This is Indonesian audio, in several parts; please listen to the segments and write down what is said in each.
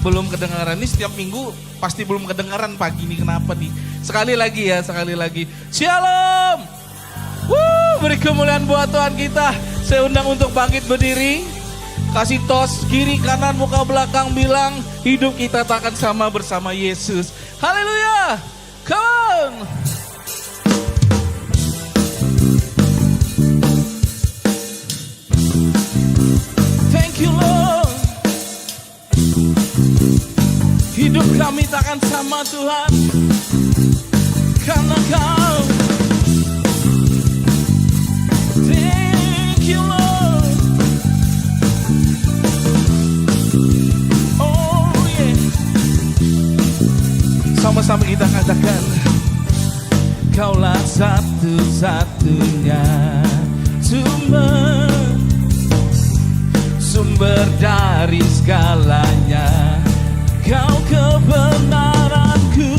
belum kedengaran. Ini setiap minggu pasti belum kedengaran pagi ini, kenapa nih? Sekali lagi ya, sekali lagi. Shalom. Beri kemuliaan buat Tuhan kita. Saya undang untuk bangkit berdiri. Kasih tos kiri kanan muka belakang, bilang hidup kita takkan sama bersama Yesus. Haleluya. Come on. Thank you Lord. Hidup kami takkan sama Tuhan, karena Kau. Thank you Lord. Oh yeah. Sama-sama kita katakan, Kaulah satu-satunya sumber dari segalanya. Kau kebenaranku,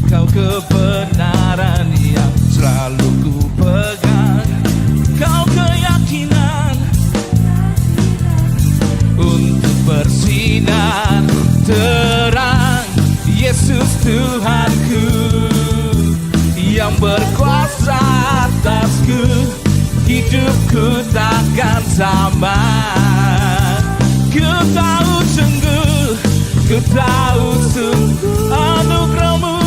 Kau kebenaran yang selalu ku pegang. Kau keyakinan untuk bersinar terang. Yesus Tuhanku yang berkuasa atasku, hidupku takkan sama. Ku tahu sungguh, ku tahu sungguh anugerah-Mu,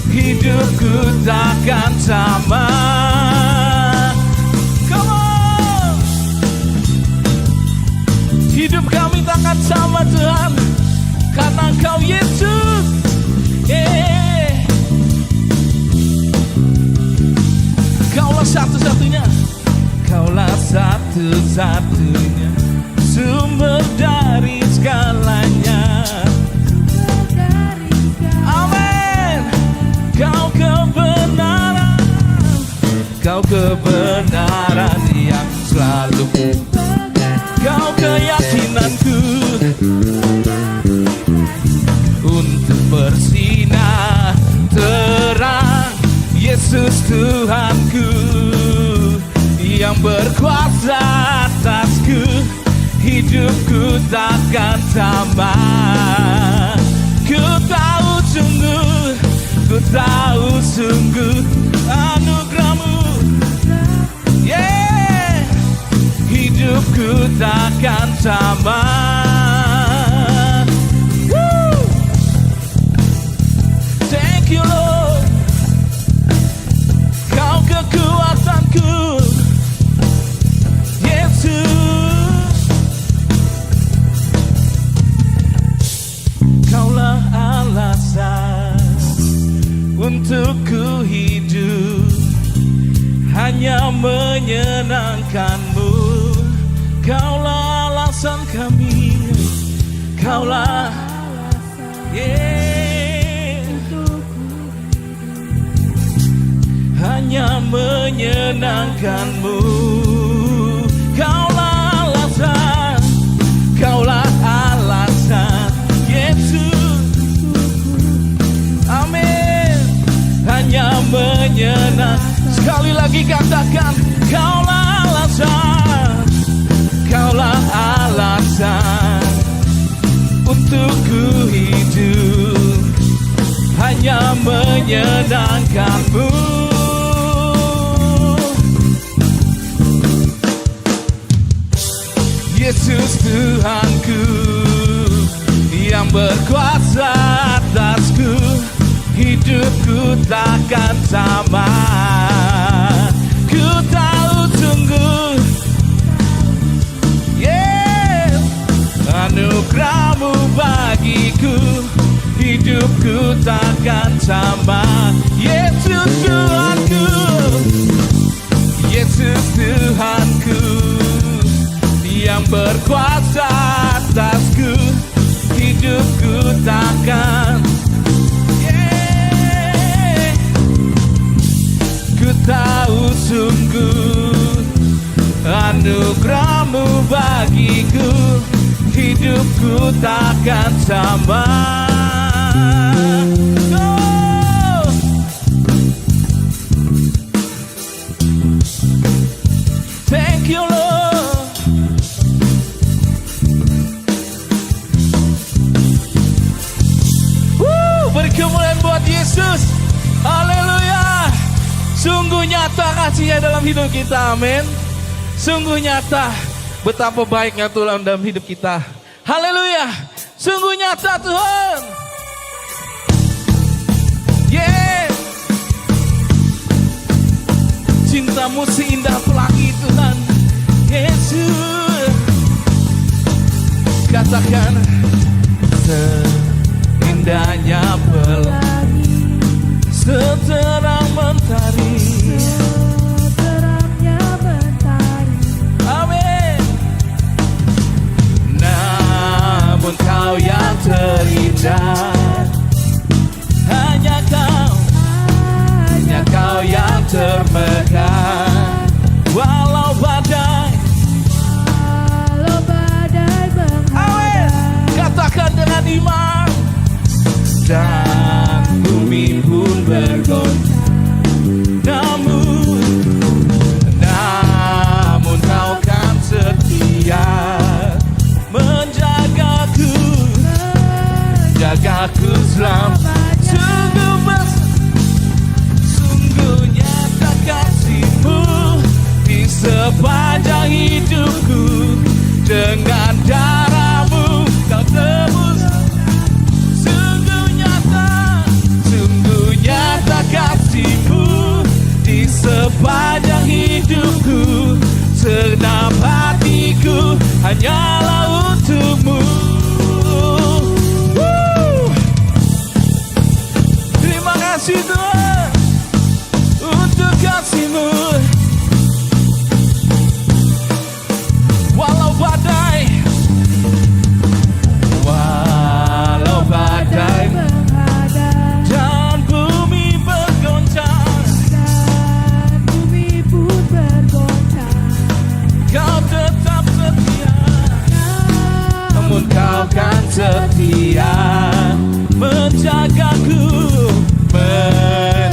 hidupku takkan sama. Come on. Hidup kami takkan sama Tuhan, karena Engkau Yesus. Yeah. Kaulah satu-satunya, Kaulah satu-satunya sumber dari segalanya. Amin. Kau kebenaran, Kau kebenaran yang selalu ku pegang. Kau keyakinanku untuk bersinar terang. Yesus Tuhanku yang berkuasa atasku, hidupku takkan sama. Ku tahu sungguh, ku tahu sungguh anugerah-Mu, yeah. Hidupku takkan sama. Woo. Thank you Lord. Kau kekuatanku, Yesus. Kaulah alasan untuk ku hidup, hanya menyenangkan-Mu. Kaulah alasan kami, Kaulah yeah. Hanya menyenangkan-Mu. Kaulah alasan, Kaulah alasan, Yesus. Amin. Hanya menyenangkan. Sekali lagi katakan, Kaulah alasan, Kaulah alasan untuk ku hidup, hanya menyenangkan-Mu. Yesus Tuhanku yang berkuasa atasku, hidupku takkan sama. Ku tahu sungguh, yeah, anugerah-Mu bagiku, hidupku takkan sama. Yesus Tuhanku, Yesus Tuhanku yang berkuasa atasku, hidupku takkan, yeah. Ku tahu sungguh anugerah-Mu bagiku, hidupku takkan sama. Oh. Thank you Lord. nyata kasih-Nya dalam hidup kita, amin. Sungguh nyata betapa baiknya Tuhan dalam hidup kita. Haleluya, sungguh nyata Tuhan. Yeah. Cintamu seindah pelangi Tuhan Yesus. Katakan seindahnya pelangi, seterang mentari, seterangnya mentari. Amin. Namun Kau yang terindah, hanya Kau yang termegah. Walau badai menghadang, katakan dengan iman, dan bumi pun bergoncang. Namun Kau kan setia, menjagaku selama. Sungguh nyata kasih-Mu di sepanjang hidupku. Dengan darah-Mu Kau tebus. Sungguh nyata kasih-Mu di sepanjang hidupku. Senam hatiku hanyalah untuk-Mu. Terima kasih Tuhan untuk kasih-Mu. Walau badai menghadang, dan bumi bergoncang, Kau tetap setia. Namun Kau kan setia,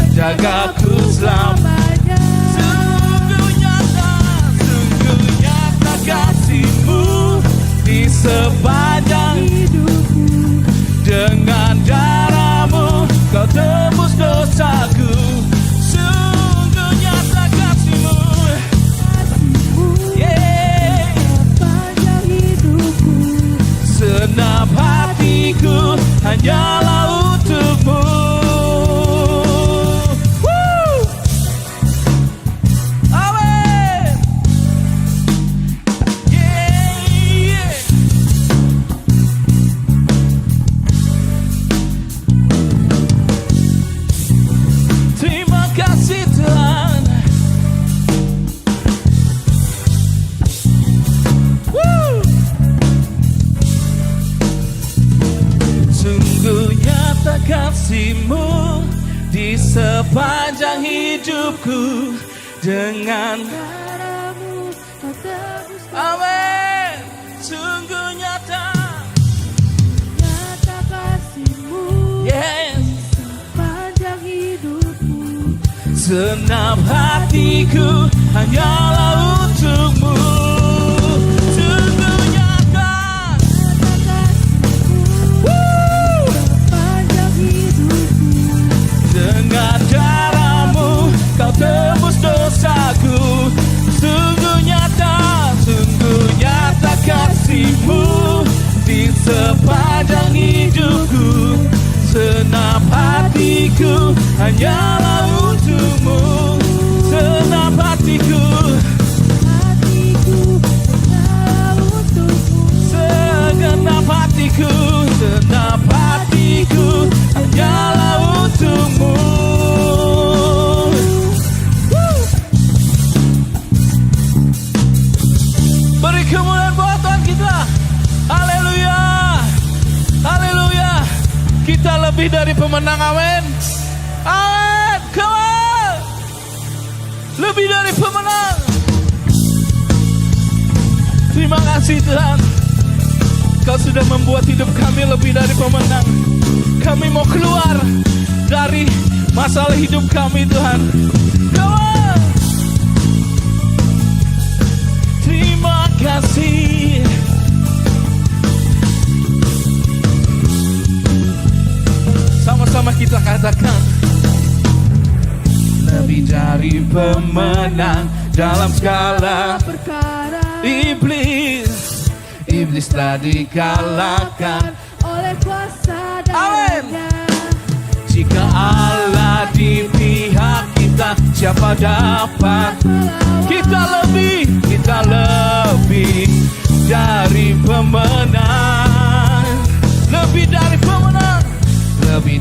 menjagaku selamanya. Sungguh nyata kasih-Mu di sepanjang hidupku. dengan darah-Mu Kau tebus dosaku. Sungguh nyata kasih-Mu, yeah. Sepanjang hidupku, Senam hatiku hanyalah untuk-Mu. Woo! Amin. Yeah. Terima kasih Tuhan. Woo! Sungguh nyata kasih-Mu di sepanjang hidupku. Dengan darah-Mu Kau tebus. amin. Sungguh nyata, Nyata kasih-Mu, yes. sepanjang hidupku. Senam hatiku hanyalah untuk-Mu. Sungguh nyata, Nyata kasih-Mu, woo. sepanjang hidupku. Dengan darah-Mu Kau tebus dosaku. Sungguh nyata kasih-Mu di sepanjang hidupku. Senam hatiku hanyalah untuk-Mu. Senam hatiku, Hatiku hanyalah untuk-Mu. segenap hatiku, senap hatiku hanyalah untuk-Mu. Woo! Beri kemuliaan buat Tuhan kita. Haleluya, haleluya. Kita lebih dari pemenang, amin. Amin, come on. Lebih dari pemenang. Terima kasih Tuhan, Kau sudah membuat hidup kami lebih dari pemenang. Kami mau keluar dari masalah hidup kami Tuhan. Come on. Terima kasih. Sama-sama kita katakan, lebih dari pemenang dalam segala perkara. Iblis telah dikalahkan. Oleh kuasa Amin. darahnya. Jika Allah di pihak kita, siapa dapat? Kita lebih dari pemenang. Lebih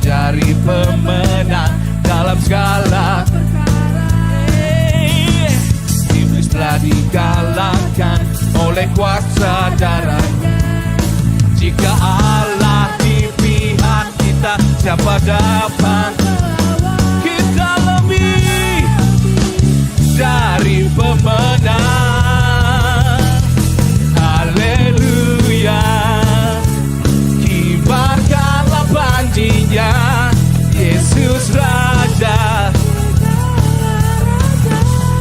dari pemenang dalam segala perkara. Iblis telah dikalahkan oleh kuasa darahnya. Jika Allah di pihak kita, siapa dapat? Kita lebih dari pemenang. Haleluya. Kibarkanlah panjinya, Yesus Raja.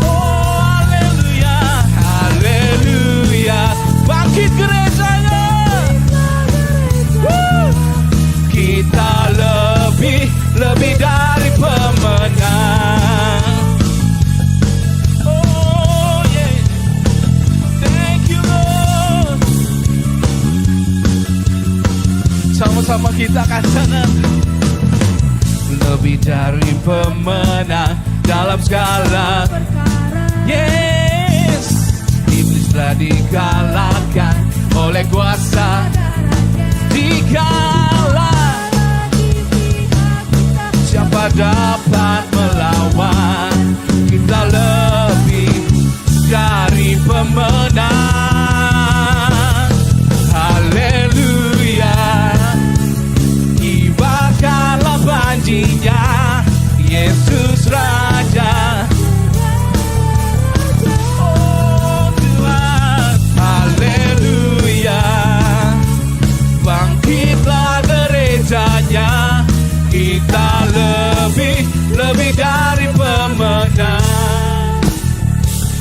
Oh haleluya, haleluya. Bangkit gerejanya. Kita lebih dari pemenang. Oh yeah, thank you Lord. Sama-sama kita katakan, lebih dari pemenang dalam segala Perkara. yes. Iblis telah dikalahkan oleh kuasa. Dikalah, siapa dapat melawan? Kita lebih dari pemenang. Haleluya. Kibarkanlah panjinya, Yesus Raja. Oh Tuhan, haleluya. Bangkitlah gerejanya, kita lebih dari pemenang.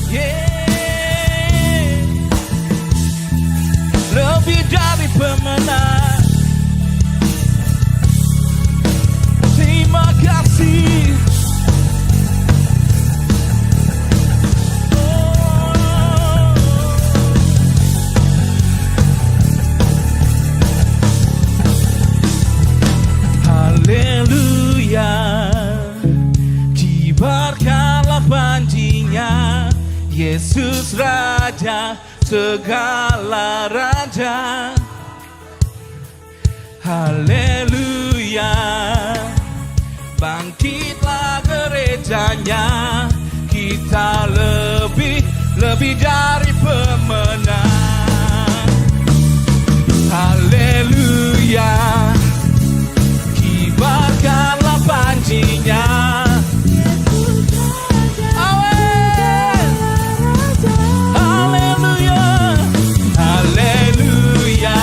Yeah. Lebih dari pemenang. Terima kasih. Haleluya. Kibarkanlah panjinya, Yesus Raja segala raja. Haleluya. Bangkitlah gerejanya, kita lebih dari pemenang. Haleluya. Kibarkanlah panjinya. Amin. Haleluya. Haleluya.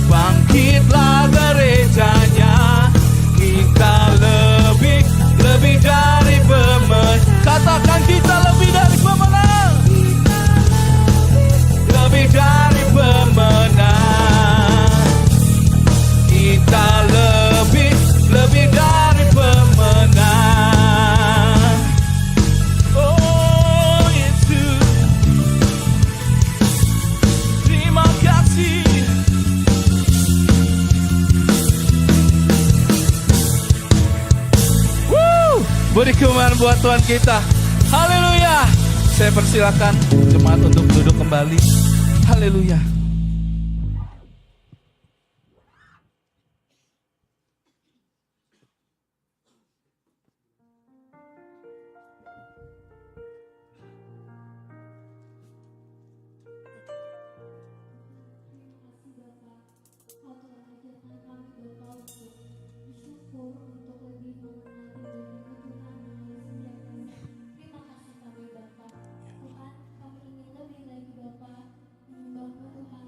Bangkitlah gerejanya, kita lebih dari pemenang. Katakan kita lebih dari pemenang. Lebih dari pemenang. Kita lebih dari pemenang. Oh Yesus, terima kasih. Beri kemuliaan buat Tuhan kita. Haleluya. Saya persilakan jemaat untuk duduk kembali. Haleluya. Tuhan, kami ingin lebih lagi Bapa, menyembah Tuhan,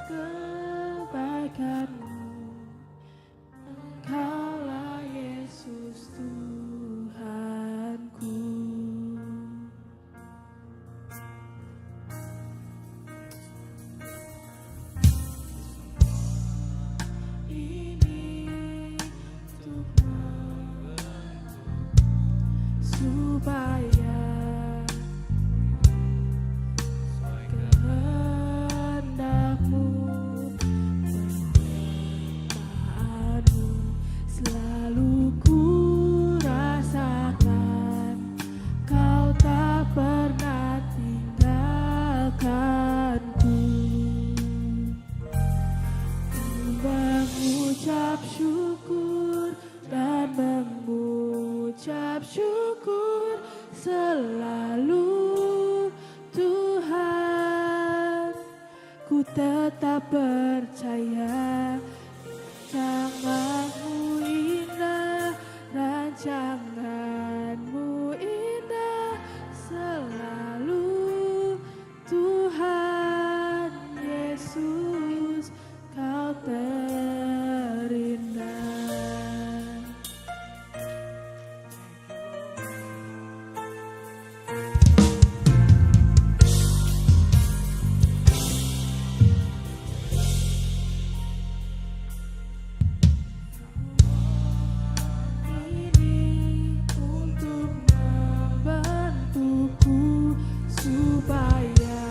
kebaikan-Mu. Engkaulah Yesus Tuhanku. Ini untuk supaya kehendak-Mu, penyertaan-Mu selalu ku rasakan. Kau tak pernah tinggalkanku. Ku mengucap syukur dan mengucap syukur selalu, Tuhan. Ku tetap percaya rancangan-Mu indah, rancangan-Mu indah selalu, Tuhan Yesus, Kau terindah. Ini untuk membantuku supaya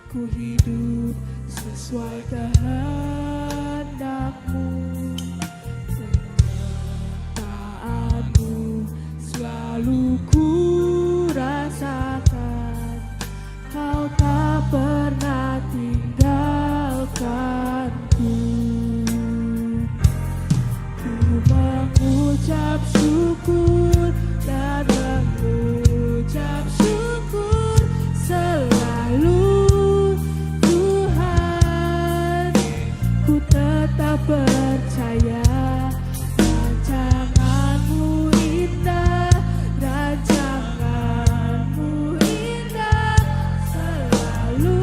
ku hidup sesuai kehendak-Mu. Penyertaan-Mu selalu ku rasakan. Kau tak pernah tinggalkanku. Ku mengucap syukur dan mengucap syukur selalu, Tuhan. Ku tetap percaya rancangan-Mu indah, rancangan-Mu indah selalu,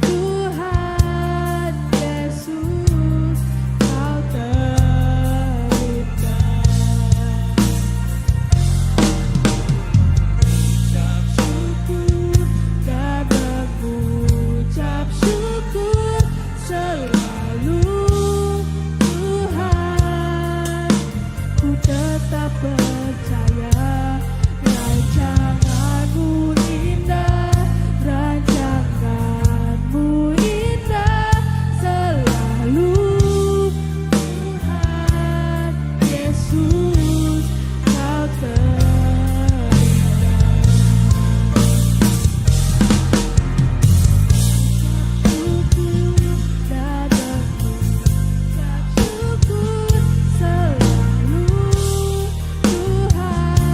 Tuhan Yesus, Kau terindah. Mengucap syukur dan mengucap syukur selalu, Tuhan. Ku tetap percaya rancangan-Mu indah, rancangan-Mu indah selalu, Tuhan Yesus, Kau terindah. Syukur dan mengucap syukur selalu, Tuhan.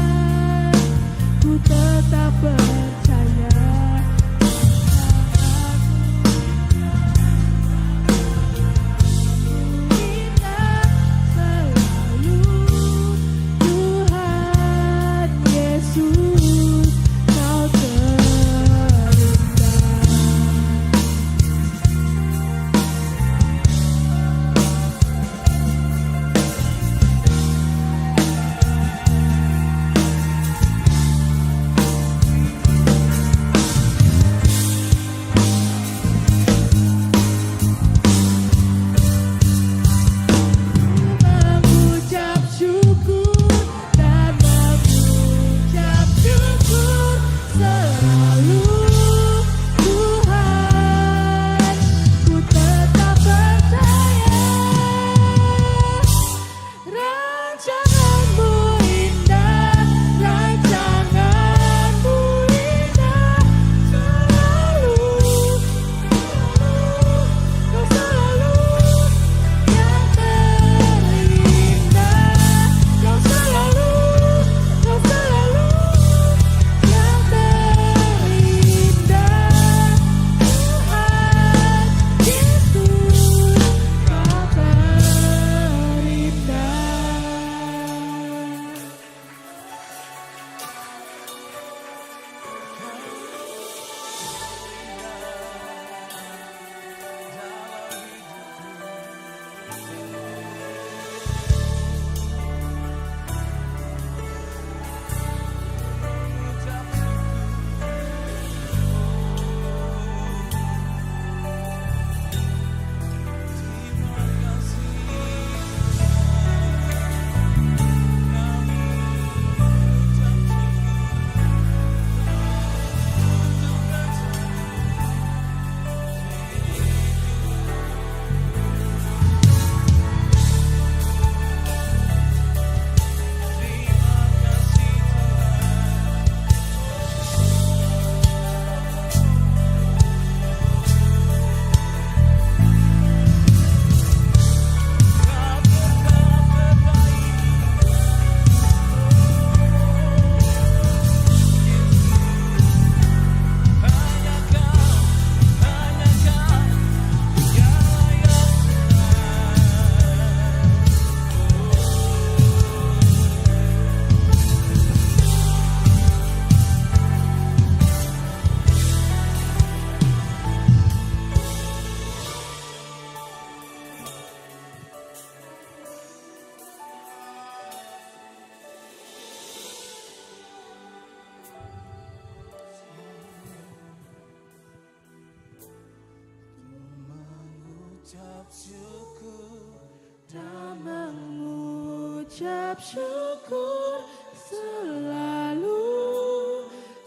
dan mengucap syukur selalu.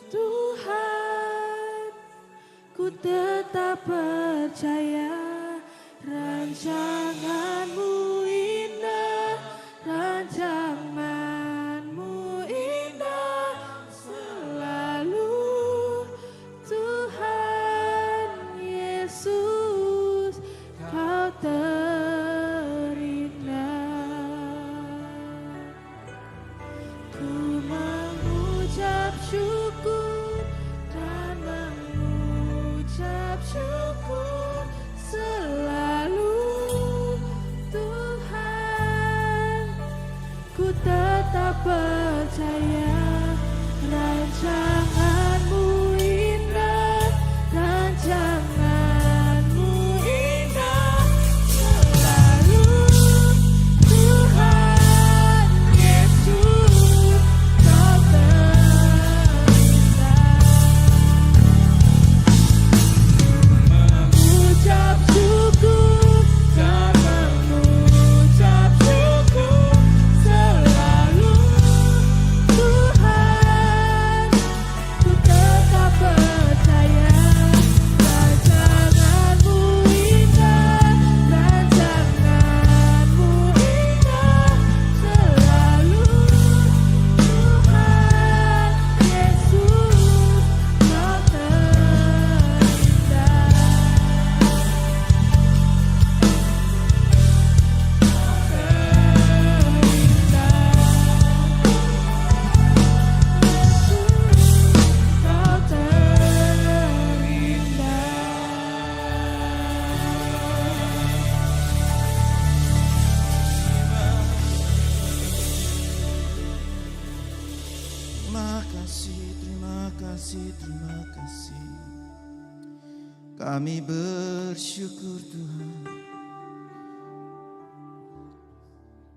Tuhan, ku tetap percaya rancangan-Mu indah, rancangan-Mu indah selalu. Tuhan Yesus, Kau terindah. Ku mengucap syukur dan mengucap syukur selalu. Tuhan, ku tetap percaya rancangan-Mu indah, rancangan-Mu indah selalu. Tuhan Yesus, Kau terindah. Mengucap syukur dan mengucap syukur selalu. Tuhan, ku tetap percaya rancangan-Mu indah, rancangan-Mu indah selalu. Tuhan Yesus, Kau terindah. Kau Terima kasih, terima kasih. Kami bersyukur Tuhan.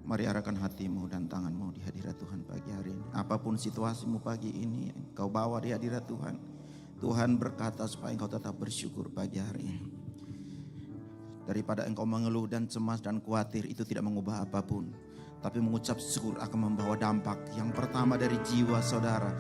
Mari arahkan hatimu dan tanganmu di hadirat Tuhan pagi hari ini. Apapun situasimu pagi ini, engkau bawa di hadirat Tuhan. Tuhan berkata supaya engkau tetap bersyukur pagi hari ini. Daripada engkau mengeluh dan cemas dan khawatir, itu tidak mengubah apapun. Tapi mengucap syukur akan membawa dampak. Yang pertama dari jiwa saudara,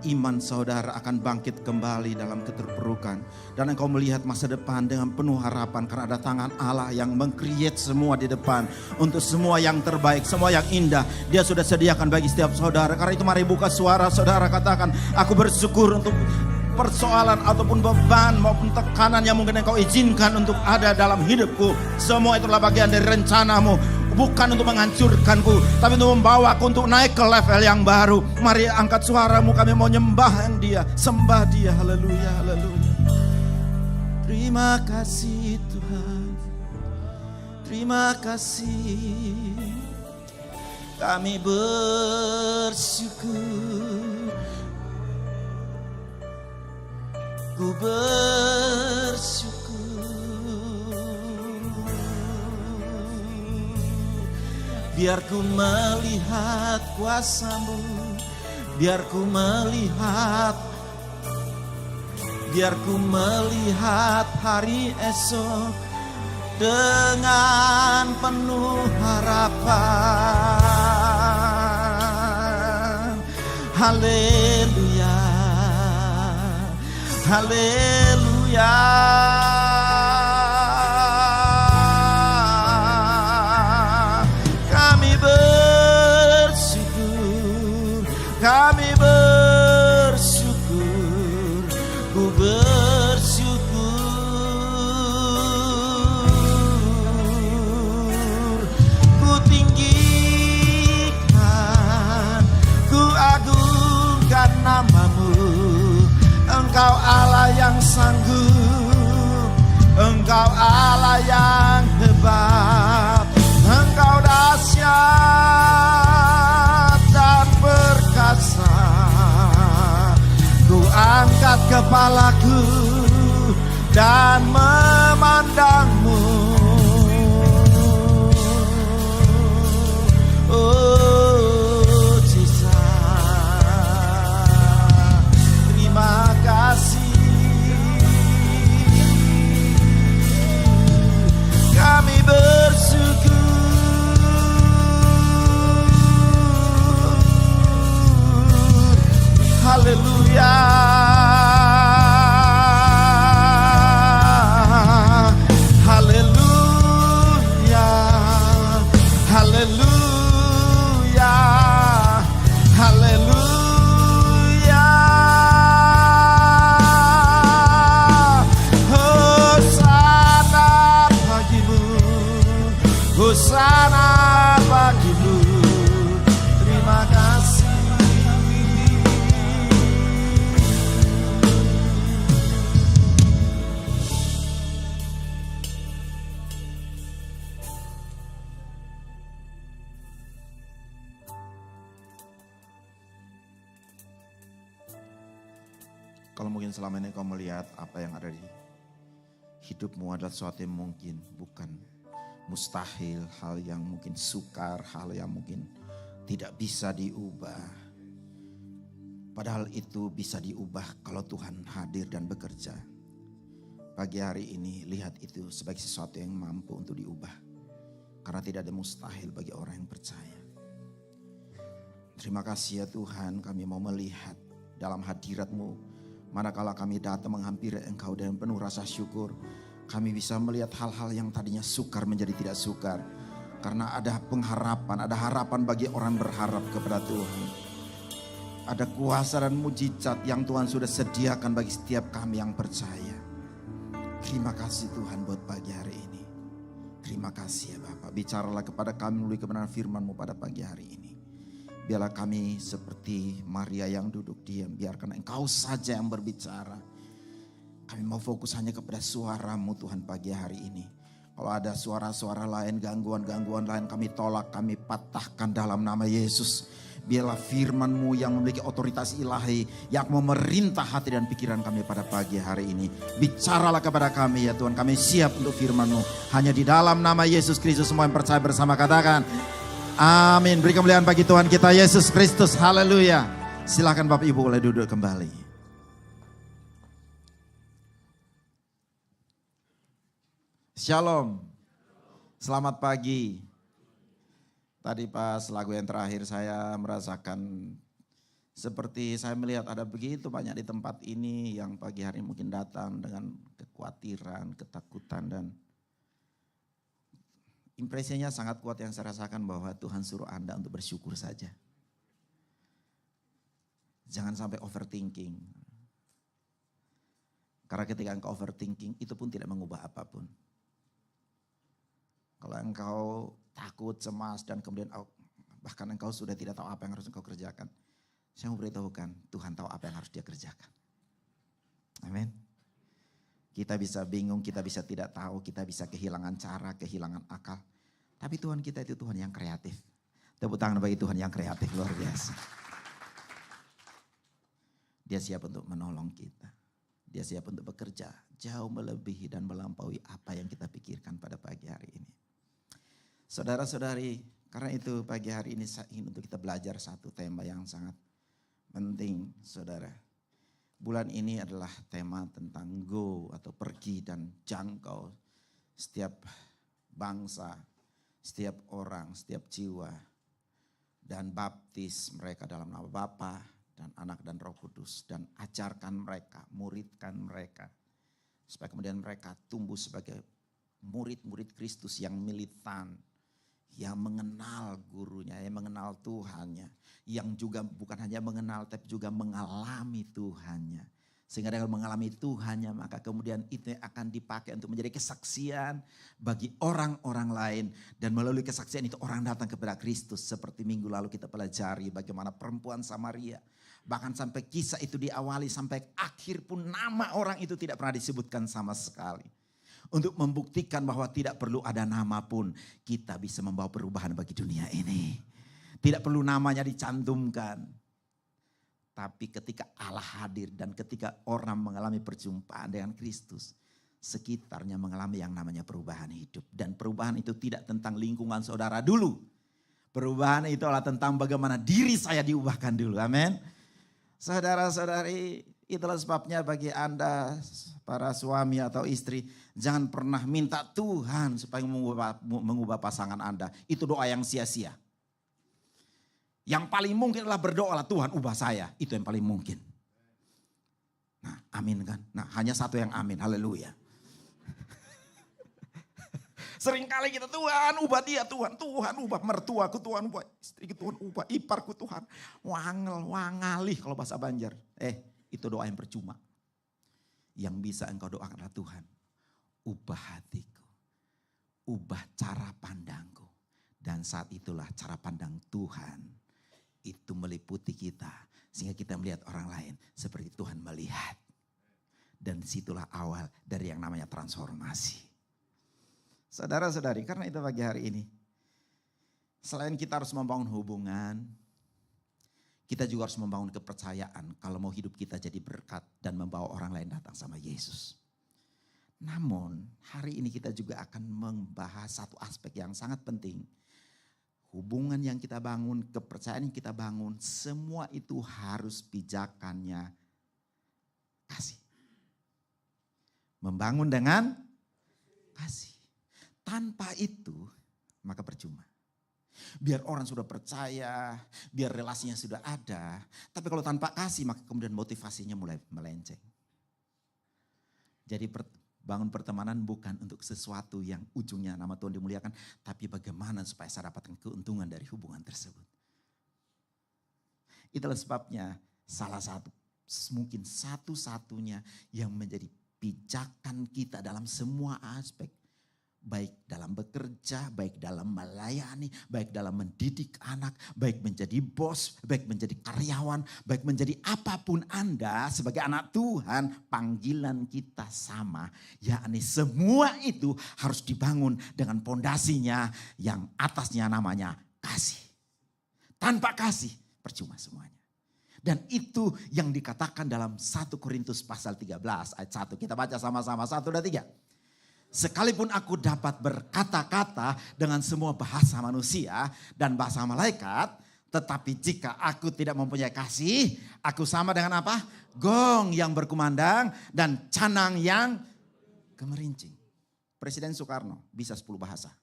iman saudara akan bangkit kembali dalam keterpurukan. Dan engkau melihat masa depan dengan penuh harapan. Karena ada tangan Allah yang meng-create semua di depan. Untuk semua yang terbaik, semua yang indah, Dia sudah sediakan bagi setiap saudara. Karena itu mari buka suara saudara, katakan, aku bersyukur untuk persoalan ataupun beban maupun tekanan yang mungkin engkau izinkan untuk ada dalam hidupku. Semua itulah bagian dari rencanamu. Bukan untuk menghancurkanku, tapi untuk membawaku untuk naik ke level yang baru. Mari angkat suaramu, kami mau nyembah Dia, sembah Dia. Haleluya, haleluya. Terima kasih Tuhan, terima kasih. Kami bersyukur, ku bersyukur. Biar ku melihat kuasa-Mu, biar ku melihat, biar ku melihat hari esok dengan penuh harapan. Haleluya, haleluya. Kami bersyukur, ku bersyukur. Ku tinggikan, ku agungkan nama-Mu. Engkau Allah yang sanggup, Engkau Allah yang hebat, Engkau dahsyat dan perkasa. Ku angkat kepalaku dan memandang-Mu. Oh Jesus, terima kasih. Kami Kalau mungkin selama ini kau melihat apa yang ada di hidupmu adalah sesuatu yang mungkin, bukan mustahil, hal yang mungkin sukar, hal yang mungkin tidak bisa diubah. Padahal itu bisa diubah kalau Tuhan hadir dan bekerja. Pagi hari ini lihat itu sebagai sesuatu yang mampu untuk diubah. Karena tidak ada mustahil bagi orang yang percaya. Terima kasih ya Tuhan, kami mau melihat dalam hadirat-Mu. Manakala kami datang menghampiri Engkau dengan penuh rasa syukur, kami bisa melihat hal-hal yang tadinya sukar menjadi tidak sukar. Karena ada pengharapan, ada harapan bagi orang berharap kepada Tuhan. Ada kuasa dan mujizat yang Tuhan sudah sediakan bagi setiap kami yang percaya. Terima kasih Tuhan buat pagi hari ini. Terima kasih ya Bapak. Bicaralah kepada kami melalui kebenaran firman-Mu pada pagi hari ini. Biarlah kami seperti Maria yang duduk diam. Biarkan Engkau saja yang berbicara. Kami mau fokus hanya kepada suara-Mu Tuhan pagi hari ini. Kalau ada suara-suara lain, gangguan-gangguan lain, kami tolak, kami patahkan dalam nama Yesus. Biarlah firman-Mu yang memiliki otoritas ilahi, yang memerintah hati dan pikiran kami pada pagi hari ini. Bicaralah kepada kami ya Tuhan, kami siap untuk firman-Mu. Hanya di dalam nama Yesus Kristus semua yang percaya bersama katakan amin. Beri kemuliaan bagi Tuhan kita Yesus Kristus. Haleluya. Silakan Bapak Ibu boleh duduk kembali. Shalom. Selamat pagi. Tadi pas lagu yang terakhir saya merasakan seperti saya melihat ada begitu banyak di tempat ini yang pagi hari mungkin datang dengan kekhawatiran, ketakutan dan impresinya sangat kuat yang saya rasakan bahwa Tuhan suruh Anda untuk bersyukur saja. Jangan sampai overthinking. Karena ketika engkau overthinking itu pun tidak mengubah apapun. Kalau engkau takut, cemas dan kemudian bahkan engkau sudah tidak tahu apa yang harus engkau kerjakan. Saya mau beritahukan Tuhan tahu apa yang harus dia kerjakan. Amin. Kita bisa bingung, kita bisa tidak tahu, kita bisa kehilangan cara, kehilangan akal. Tapi Tuhan kita itu Tuhan yang kreatif. Tepuk tangan bagi Tuhan yang kreatif, luar biasa. Dia siap untuk menolong kita. Dia siap untuk bekerja jauh melebihi dan melampaui apa yang kita pikirkan pada pagi hari ini. Saudara-saudari, karena itu pagi hari ini saya ingin untuk kita belajar satu tema yang sangat penting, saudara. Bulan ini adalah tema tentang go atau pergi dan jangkau setiap bangsa, setiap orang, setiap jiwa. Dan baptis mereka dalam nama Bapa dan Anak dan Roh Kudus. Dan ajarkan mereka, muridkan mereka. Supaya kemudian mereka tumbuh sebagai murid-murid Kristus yang militan. Yang mengenal gurunya, yang mengenal Tuhannya. Yang juga bukan hanya mengenal tapi juga mengalami Tuhannya. Sehingga dengan mengalami Tuhannya maka kemudian itu akan dipakai untuk menjadi kesaksian bagi orang-orang lain. Dan melalui kesaksian itu orang datang kepada Kristus. Seperti minggu lalu kita pelajari bagaimana perempuan Samaria. Bahkan sampai kisah itu diawali sampai akhir pun nama orang itu tidak pernah disebutkan sama sekali. Untuk membuktikan bahwa tidak perlu ada nama pun kita bisa membawa perubahan bagi dunia ini. Tidak perlu namanya dicantumkan. Tapi ketika Allah hadir dan ketika orang mengalami perjumpaan dengan Kristus. Sekitarnya mengalami yang namanya perubahan hidup. Dan perubahan itu tidak tentang lingkungan saudara dulu. Perubahan itu adalah tentang bagaimana diri saya diubahkan dulu. Amin. Saudara-saudari, itulah sebabnya bagi Anda para suami atau istri, jangan pernah minta Tuhan supaya mengubah pasangan Anda. Itu doa yang sia-sia. Yang paling mungkin adalah berdoa, Tuhan ubah saya. Itu yang paling mungkin. Nah, amin kan? Nah, hanya satu yang amin, haleluya. Seringkali kita, Tuhan ubah dia, Tuhan ubah mertuaku, Tuhan ubah istriku, Tuhan ubah iparku, Tuhan. Wangalih kalau bahasa Banjar. Itu doa yang percuma. Yang bisa engkau doakan adalah Tuhan, ubah hatiku, ubah cara pandangku. Dan saat itulah cara pandang Tuhan itu meliputi kita. Sehingga kita melihat orang lain seperti Tuhan melihat. Dan situlah awal dari yang namanya transformasi. Saudara-saudari, karena itu pagi hari ini, selain kita harus membangun hubungan, Kita juga harus membangun kepercayaan kalau mau hidup kita jadi berkat dan membawa orang lain datang sama Yesus. Namun hari ini kita juga akan membahas satu aspek yang sangat penting. Hubungan yang kita bangun, kepercayaan yang kita bangun, semua itu harus pijakannya kasih. Membangun dengan kasih. Tanpa itu maka percuma. Biar orang sudah percaya, biar relasinya sudah ada. Tapi kalau tanpa kasih maka kemudian motivasinya mulai melenceng. Jadi bangun pertemanan bukan untuk sesuatu yang ujungnya nama Tuhan dimuliakan. Tapi bagaimana supaya saya dapatkan keuntungan dari hubungan tersebut. Itulah sebabnya salah satu, mungkin satu-satunya yang menjadi pijakan kita dalam semua aspek. Baik dalam bekerja, baik dalam melayani, baik dalam mendidik anak, baik menjadi bos, baik menjadi karyawan, baik menjadi apapun Anda sebagai anak Tuhan, panggilan kita sama. Yakni semua itu harus dibangun dengan pondasinya yang atasnya namanya kasih. Tanpa kasih percuma semuanya. Dan itu yang dikatakan dalam 1 Korintus pasal 13 ayat 1. Kita baca sama-sama 1 dan 3. Sekalipun aku dapat berkata-kata dengan semua bahasa manusia dan bahasa malaikat, tetapi jika aku tidak mempunyai kasih, aku sama dengan apa? Gong yang berkumandang dan canang yang gemerincing. Presiden Soekarno bisa 10 bahasa.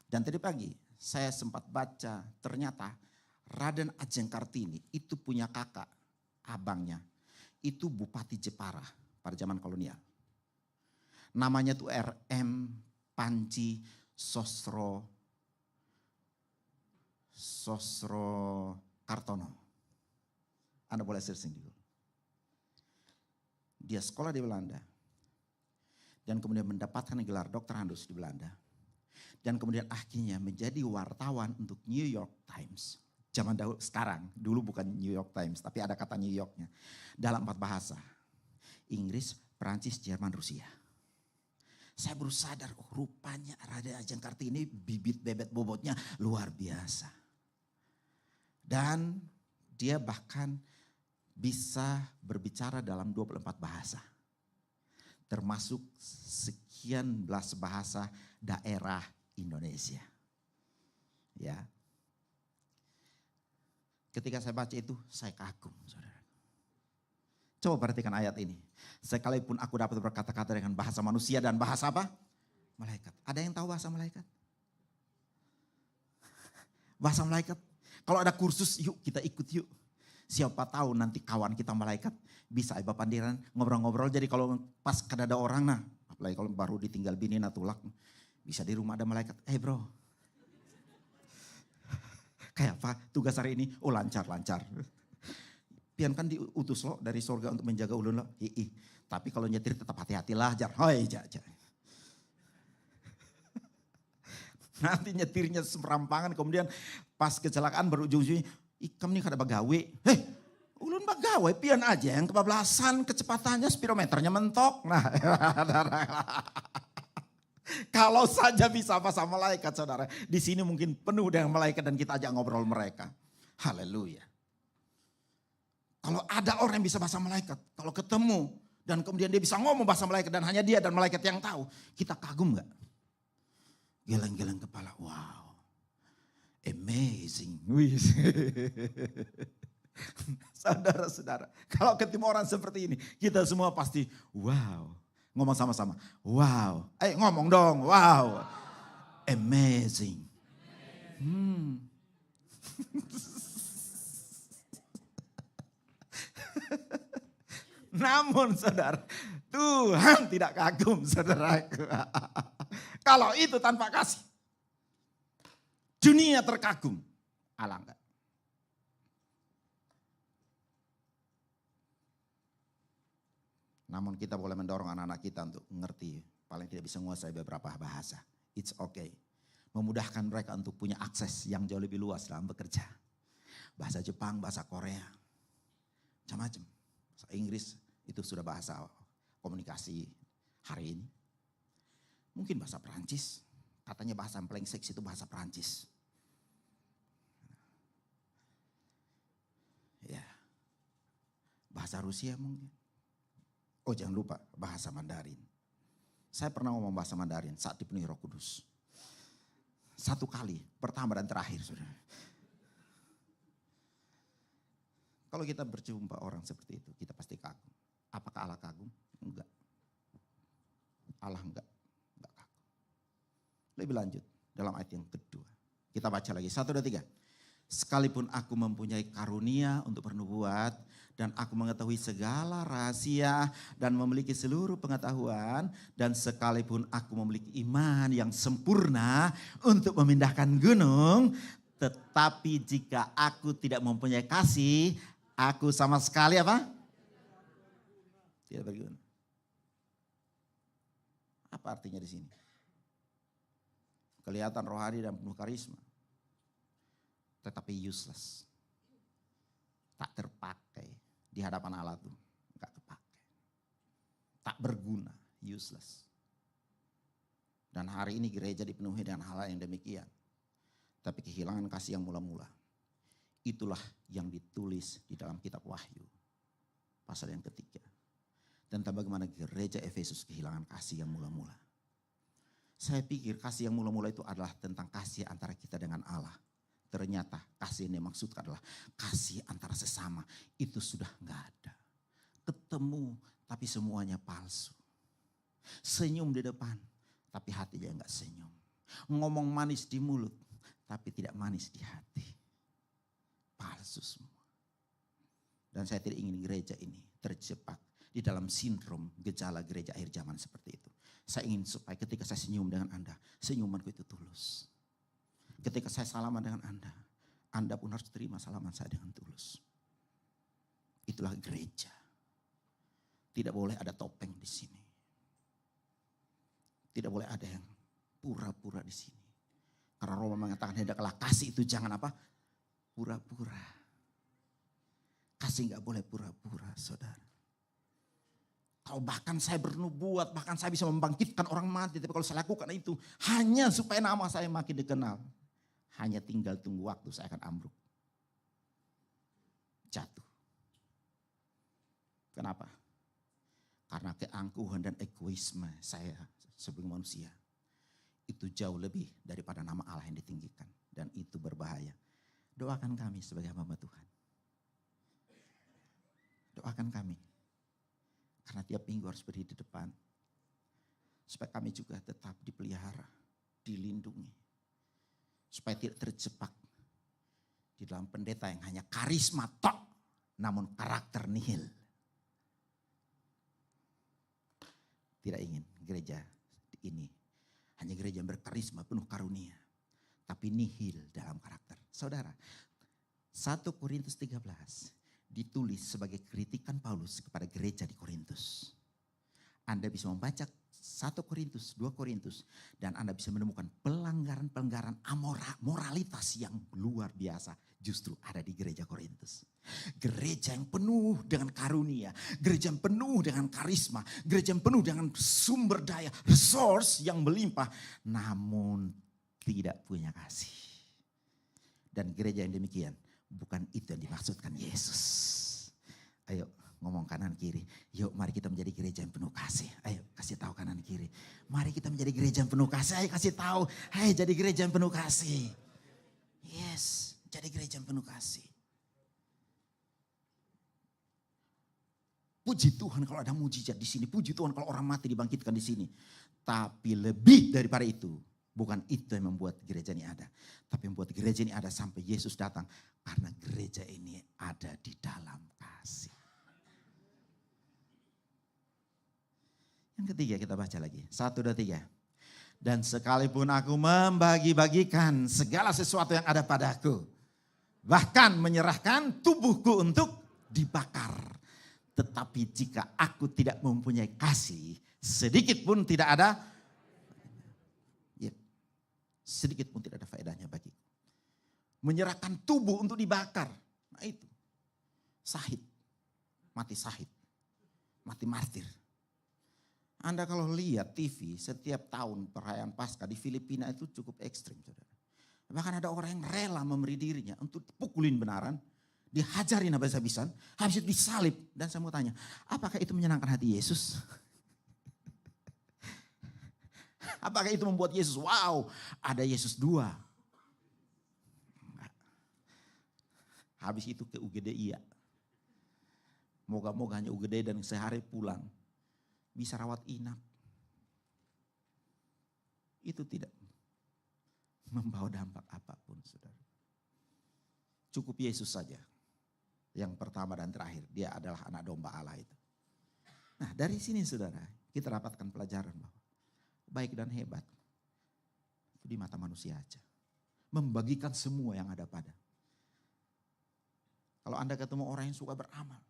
Dan tadi pagi saya sempat baca ternyata Raden Ajeng Kartini itu punya kakak, abangnya. Itu Bupati Jepara pada zaman kolonial. Namanya tuh R.M. Panji Sosro Kartono. Anda boleh searching dulu. Dia sekolah di Belanda. Dan kemudian mendapatkan gelar Dr. Andus di Belanda. Dan kemudian akhirnya menjadi wartawan untuk New York Times. Zaman dahulu, sekarang, dulu bukan New York Times, tapi ada kata New Yorknya. Dalam 4 bahasa. Inggris, Perancis, Jerman, Rusia. Saya baru sadar, oh rupanya Raden Ajeng Kartini bibit bebet bobotnya luar biasa. Dan dia bahkan bisa berbicara dalam 24 bahasa. Termasuk sekian belas bahasa daerah Indonesia. Ya. Ketika saya baca itu, saya kagum, saudara. Coba perhatikan ayat ini. Sekalipun aku dapat berkata-kata dengan bahasa manusia dan bahasa apa? Malaikat. Ada yang tahu bahasa malaikat? Bahasa malaikat. Kalau ada kursus, yuk kita ikut yuk. Siapa tahu nanti kawan kita malaikat bisa Bapak Pandiran ngobrol-ngobrol. Jadi kalau pas kada ada orang, nah apalagi kalau baru ditinggal bini natulak, bisa di rumah ada malaikat. Bro, kayak apa tugas hari ini? Oh lancar-lancar. Pian kan diutus lo dari surga untuk menjaga ulun lo. Tapi kalau nyetir tetap hati-hatilah jar. Hoi jar. Nanti nyetirnya semerampangan kemudian pas kecelakaan baru ujung-ujungnya. Ikam nih kada bagawe. Ulun bagawe pian aja yang kebablasan kecepatannya spirometernya mentok. Nah kalau saja bisa bahasa malaikat saudara. Di sini mungkin penuh dengan malaikat dan kita ajak ngobrol mereka. Haleluya. Kalau ada orang yang bisa bahasa malaikat, kalau ketemu dan kemudian dia bisa ngomong bahasa malaikat dan hanya dia dan malaikat yang tahu, kita kagum gak? Geleng-geleng kepala, wow, amazing. Saudara-saudara, kalau ketemu orang seperti ini, kita semua pasti wow. Ngomong sama-sama, wow. Ngomong dong, wow, amazing. Namun saudara, Tuhan tidak kagum saudaraku. Kalau itu tanpa kasih, dunia terkagum. Allah enggak. Namun kita boleh mendorong anak-anak kita untuk mengerti, paling tidak bisa menguasai beberapa bahasa. It's okay. Memudahkan mereka untuk punya akses yang jauh lebih luas dalam bekerja. Bahasa Jepang, bahasa Korea, macam-macam. Bahasa Inggris itu sudah bahasa komunikasi hari ini. Mungkin bahasa Perancis, katanya bahasa yang paling seks itu bahasa Perancis. Bahasa Rusia mungkin. Oh jangan lupa bahasa Mandarin. Saya pernah ngomong bahasa Mandarin saat dipenuhi Roh Kudus. 1 kali, pertama dan terakhir saudara. Kalau kita berjumpa orang seperti itu, kita pasti kagum. Apakah Allah kagum? Enggak. Allah enggak kagum. Lebih lanjut dalam ayat yang kedua. Kita baca lagi, 1, 2, 3. Sekalipun aku mempunyai karunia untuk bernubuat dan aku mengetahui segala rahasia dan memiliki seluruh pengetahuan dan sekalipun aku memiliki iman yang sempurna untuk memindahkan gunung, tetapi jika aku tidak mempunyai kasih, aku sama sekali apa? Tidak berguna. Apa artinya di sini? Kelihatan rohani dan penuh karisma, tetapi useless. Tak terpakai di hadapan Allah tuh, enggak kepakai. Tak berguna, useless. Dan hari ini gereja dipenuhi dengan hal yang demikian. Tapi kehilangan kasih yang mula-mula. Itulah yang ditulis di dalam kitab Wahyu. Pasal yang ketiga. Tentang bagaimana gereja Efesus kehilangan kasih yang mula-mula. Saya pikir kasih yang mula-mula itu adalah tentang kasih antara kita dengan Allah. Ternyata kasih yang dimaksudkan adalah kasih antara sesama. Itu sudah enggak ada. Ketemu tapi semuanya palsu. Senyum di depan tapi hatinya enggak senyum. Ngomong manis di mulut tapi tidak manis di hati. Palsu semua. Dan saya tidak ingin gereja ini terjebak di dalam sindrom gejala gereja akhir zaman seperti itu. Saya ingin supaya ketika saya senyum dengan Anda, senyumanku itu tulus. Ketika saya salaman dengan Anda pun harus terima salaman saya dengan tulus. Itulah gereja. Tidak boleh ada topeng di sini. Tidak boleh ada yang pura-pura di sini. Karena Roma mengatakan hendaklah kasih itu jangan apa? Pura-pura. Kasih gak boleh pura-pura saudara. Kalau bahkan saya bernubuat, bahkan saya bisa membangkitkan orang mati. Tapi kalau saya lakukan itu hanya supaya nama saya makin dikenal. Hanya tinggal tunggu waktu saya akan ambruk. Jatuh. Kenapa? Karena keangkuhan dan egoisme saya sebagai manusia. Itu jauh lebih daripada nama Allah yang ditinggikan. Dan itu berbahaya. Doakan kami sebagai hamba Tuhan. Doakan kami. Karena tiap minggu harus berdiri di depan. Supaya kami juga tetap dipelihara, dilindungi. Supaya tidak terjebak di dalam pendeta yang hanya karisma tok, namun karakter nihil. Tidak ingin gereja ini hanya gereja yang berkarisma, penuh karunia. Tapi nihil dalam karakter. Saudara, 1 Korintus 13 ditulis sebagai kritikan Paulus kepada gereja di Korintus. Anda bisa membaca 1 Korintus, 2 Korintus. Dan Anda bisa menemukan pelanggaran-pelanggaran moralitas yang luar biasa. Justru ada di gereja Korintus. Gereja yang penuh dengan karunia. Gereja yang penuh dengan karisma. Gereja yang penuh dengan sumber daya, resource yang melimpah. Namun tidak punya kasih. Dan gereja yang demikian bukan itu yang dimaksudkan Yesus. Ayo ngomong kanan kiri. Yuk mari kita menjadi gereja yang penuh kasih. Ayo kasih tahu kanan kiri. Mari kita menjadi gereja yang penuh kasih. Ayo kasih tahu. Hai jadi gereja yang penuh kasih. Yes, jadi gereja yang penuh kasih. Puji Tuhan kalau ada mujizat di sini. Puji Tuhan kalau orang mati dibangkitkan di sini. Tapi lebih daripada itu. Bukan itu yang membuat gereja ini ada. Tapi membuat gereja ini ada sampai Yesus datang. Karena gereja ini ada di dalam kasih. Yang ketiga kita baca lagi. 1, 2, 3. Dan sekalipun aku membagi-bagikan segala sesuatu yang ada padaku. Bahkan menyerahkan tubuhku untuk dibakar. Tetapi jika aku tidak mempunyai kasih. Sedikit pun tidak ada. Sedikit pun tidak ada faedahnya bagiku. Menyerahkan tubuh untuk dibakar. Nah itu. Syahid. Mati syahid. Mati martir. Anda kalau lihat TV setiap tahun perayaan Paskah di Filipina itu cukup ekstrim. Saudara. Bahkan ada orang yang rela memberi dirinya untuk pukulin benaran. dihajarin habis-habisan, habis itu disalib. Dan saya mau tanya, apakah itu menyenangkan hati Yesus? Apakah itu membuat Yesus, wow, ada Yesus 2? Habis itu ke UGD iya. Moga-moga hanya UGD dan sehari pulang. Bisa rawat inap. Itu tidak membawa dampak apapun, saudara. Cukup Yesus saja. Yang pertama dan terakhir, dia adalah anak domba Allah itu. Nah dari sini saudara, kita dapatkan pelajaran bahwa baik dan hebat itu di mata manusia aja. Membagikan semua yang ada pada. Kalau Anda ketemu orang yang suka beramal,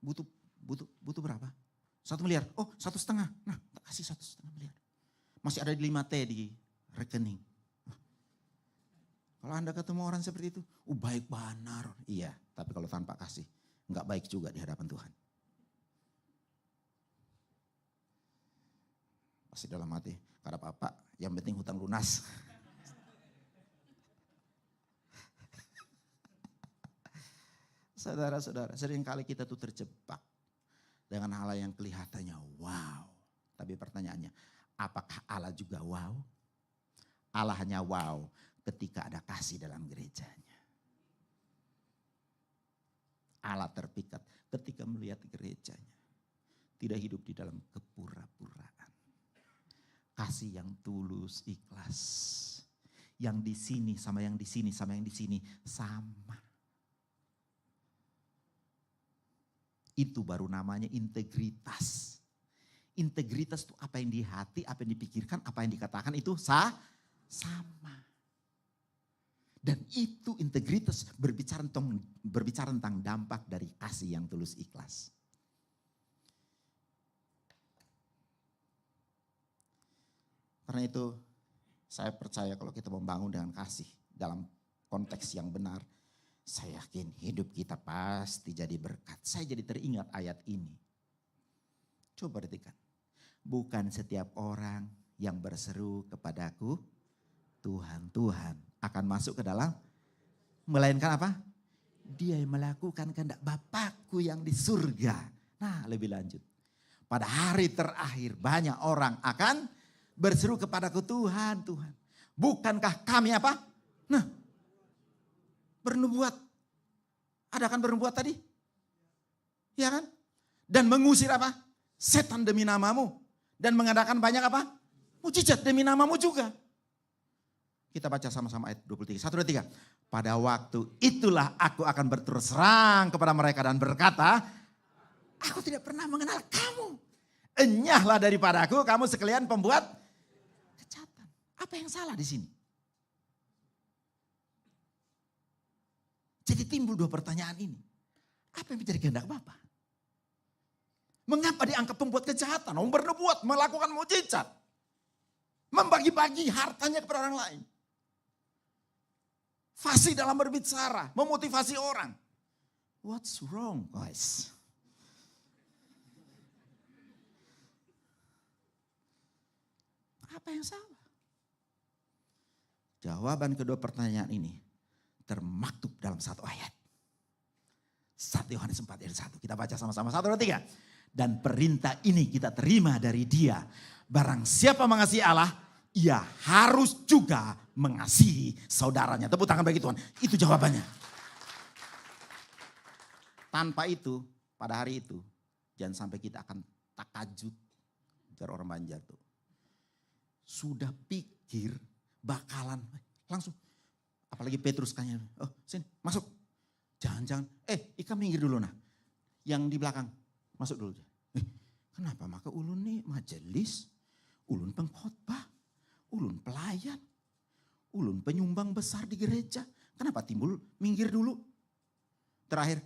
butuh berapa? 1 miliar. Oh 1,5. Nah kasih 1,5 miliar. Masih ada 5T di rekening. Kalau Anda ketemu orang seperti itu, baik benar. Iya, tapi kalau tanpa kasih, enggak baik juga di hadapan Tuhan. Pasti dalam hati, kata Bapak, yang penting hutang lunas. Saudara-saudara, seringkali kita tuh terjebak dengan hal yang kelihatannya wow. Tapi pertanyaannya, apakah Allah juga wow? Allah hanya wow ketika ada kasih dalam gerejanya. Allah terpikat ketika melihat gerejanya. Tidak hidup di dalam kepura-puraan. Kasih yang tulus, ikhlas. Yang di sini sama yang di sini sama yang di sini sama. Itu baru namanya integritas. Integritas itu apa yang di hati, apa yang dipikirkan, apa yang dikatakan itu sama. Dan itu integritas berbicara tentang dampak dari kasih yang tulus ikhlas. Karena itu saya percaya kalau kita membangun dengan kasih dalam konteks yang benar, saya yakin hidup kita pasti jadi berkat. Saya jadi teringat ayat ini. Coba perhatikan. Bukan setiap orang yang berseru kepadaku, Tuhan, Tuhan, akan masuk ke dalam, melainkan apa? Dia yang melakukan kehendak Bapakku yang di surga. Nah lebih lanjut. Pada hari terakhir banyak orang akan berseru kepadaku, Tuhan, Tuhan. Bukankah kami apa? Nah, bernubuat. Ada kan bernubuat tadi? Ya kan? Dan mengusir apa? Setan demi namamu. Dan mengadakan banyak apa? Mujizat demi namamu juga. Kita baca sama-sama ayat 23. 1, 2, 3. Pada waktu itulah aku akan berterus terang kepada mereka dan berkata, aku tidak pernah mengenal kamu. Enyahlah daripadaku, kamu sekalian pembuat kejahatan. Apa yang salah di sini? Jadi timbul 2 pertanyaan ini. Apa yang menjadi kehendak Bapa? Mengapa dianggap pembuat kejahatan? Bernubuat, melakukan mujizat. Membagi-bagi hartanya kepada orang lain. Fasih dalam berbicara, memotivasi orang. What's wrong, guys? Apa yang salah? Jawaban kedua pertanyaan ini termaktub dalam 1 ayat. 1 Yohanes 4 ayat 1. Kita baca sama-sama. 1, 2, 3. Dan perintah ini kita terima dari Dia. Barang siapa mengasihi Allah, ia harus juga mengasihi saudaranya. Tepuk tangan bagi Tuhan. Itu jawabannya. Tanpa itu, pada hari itu, jangan sampai kita akan takajud. Biar orang Banjar tuh. Sudah pikir bakalan langsung. Apalagi Petrus kayaknya, oh sini masuk. Jangan-jangan, Ika minggir dulu nah. Yang di belakang, masuk dulu. Kenapa maka ulun nih majelis, ulun pengkhotbah, ulun pelayan, ulun penyumbang besar di gereja. Kenapa timbul minggir dulu? Terakhir,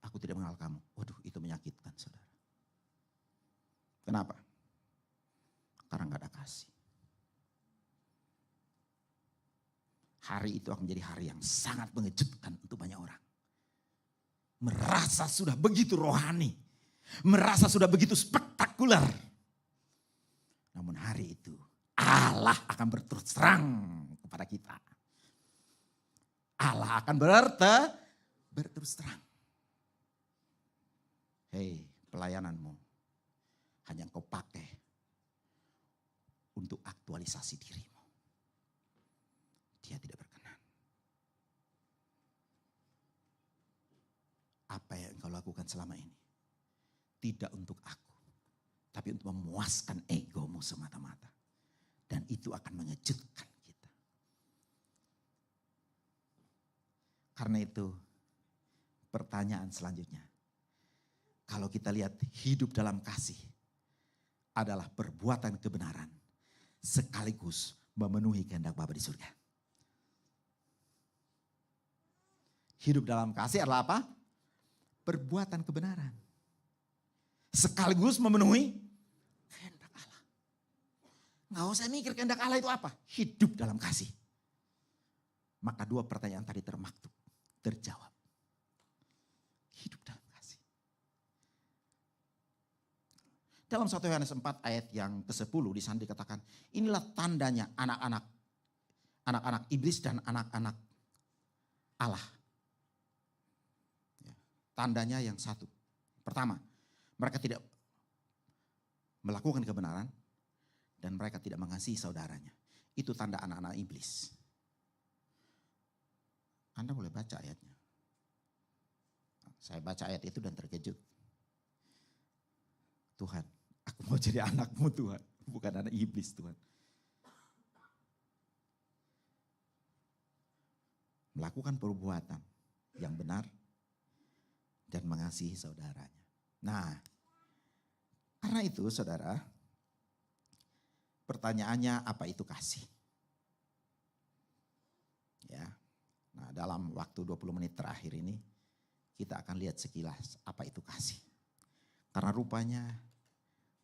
aku tidak mengenal kamu. Waduh itu menyakitkan saudara. Kenapa? Karena gak ada kasih. Hari itu akan menjadi hari yang sangat mengejutkan untuk banyak orang. Merasa sudah begitu rohani. Merasa sudah begitu spektakuler. Namun hari itu Allah akan berterus terang kepada kita. Allah akan berterus terang. Hei, pelayananmu hanya engkau pakai untuk aktualisasi dirimu. Dia tidak berkenan. Apa yang engkau lakukan selama ini tidak untuk aku, tapi untuk memuaskan egomu semata-mata. Dan itu akan mengejutkan kita. Karena itu pertanyaan selanjutnya. Kalau kita lihat hidup dalam kasih adalah perbuatan kebenaran sekaligus memenuhi kehendak Bapa di surga. Hidup dalam kasih adalah apa? Perbuatan kebenaran sekaligus memenuhi kehendak Allah. Nggak usah mikir kehendak Allah itu apa. Hidup dalam kasih. Maka dua pertanyaan tadi termaktub, terjawab. Hidup dalam kasih. Dalam 1 Yohanes 4 ayat yang ke-10 di sana dikatakan, inilah tandanya anak-anak iblis dan anak-anak Allah. Ya, tandanya yang satu. Pertama, mereka tidak melakukan kebenaran dan mereka tidak mengasihi saudaranya. Itu tanda anak-anak iblis. Anda boleh baca ayatnya. Saya baca ayat itu dan terkejut. Tuhan, aku mau jadi anakmu Tuhan, bukan anak iblis Tuhan. Melakukan perbuatan yang benar dan mengasihi saudaranya. Nah, karena itu saudara, pertanyaannya apa itu kasih? Ya, nah dalam waktu 20 menit terakhir ini kita akan lihat sekilas apa itu kasih. Karena rupanya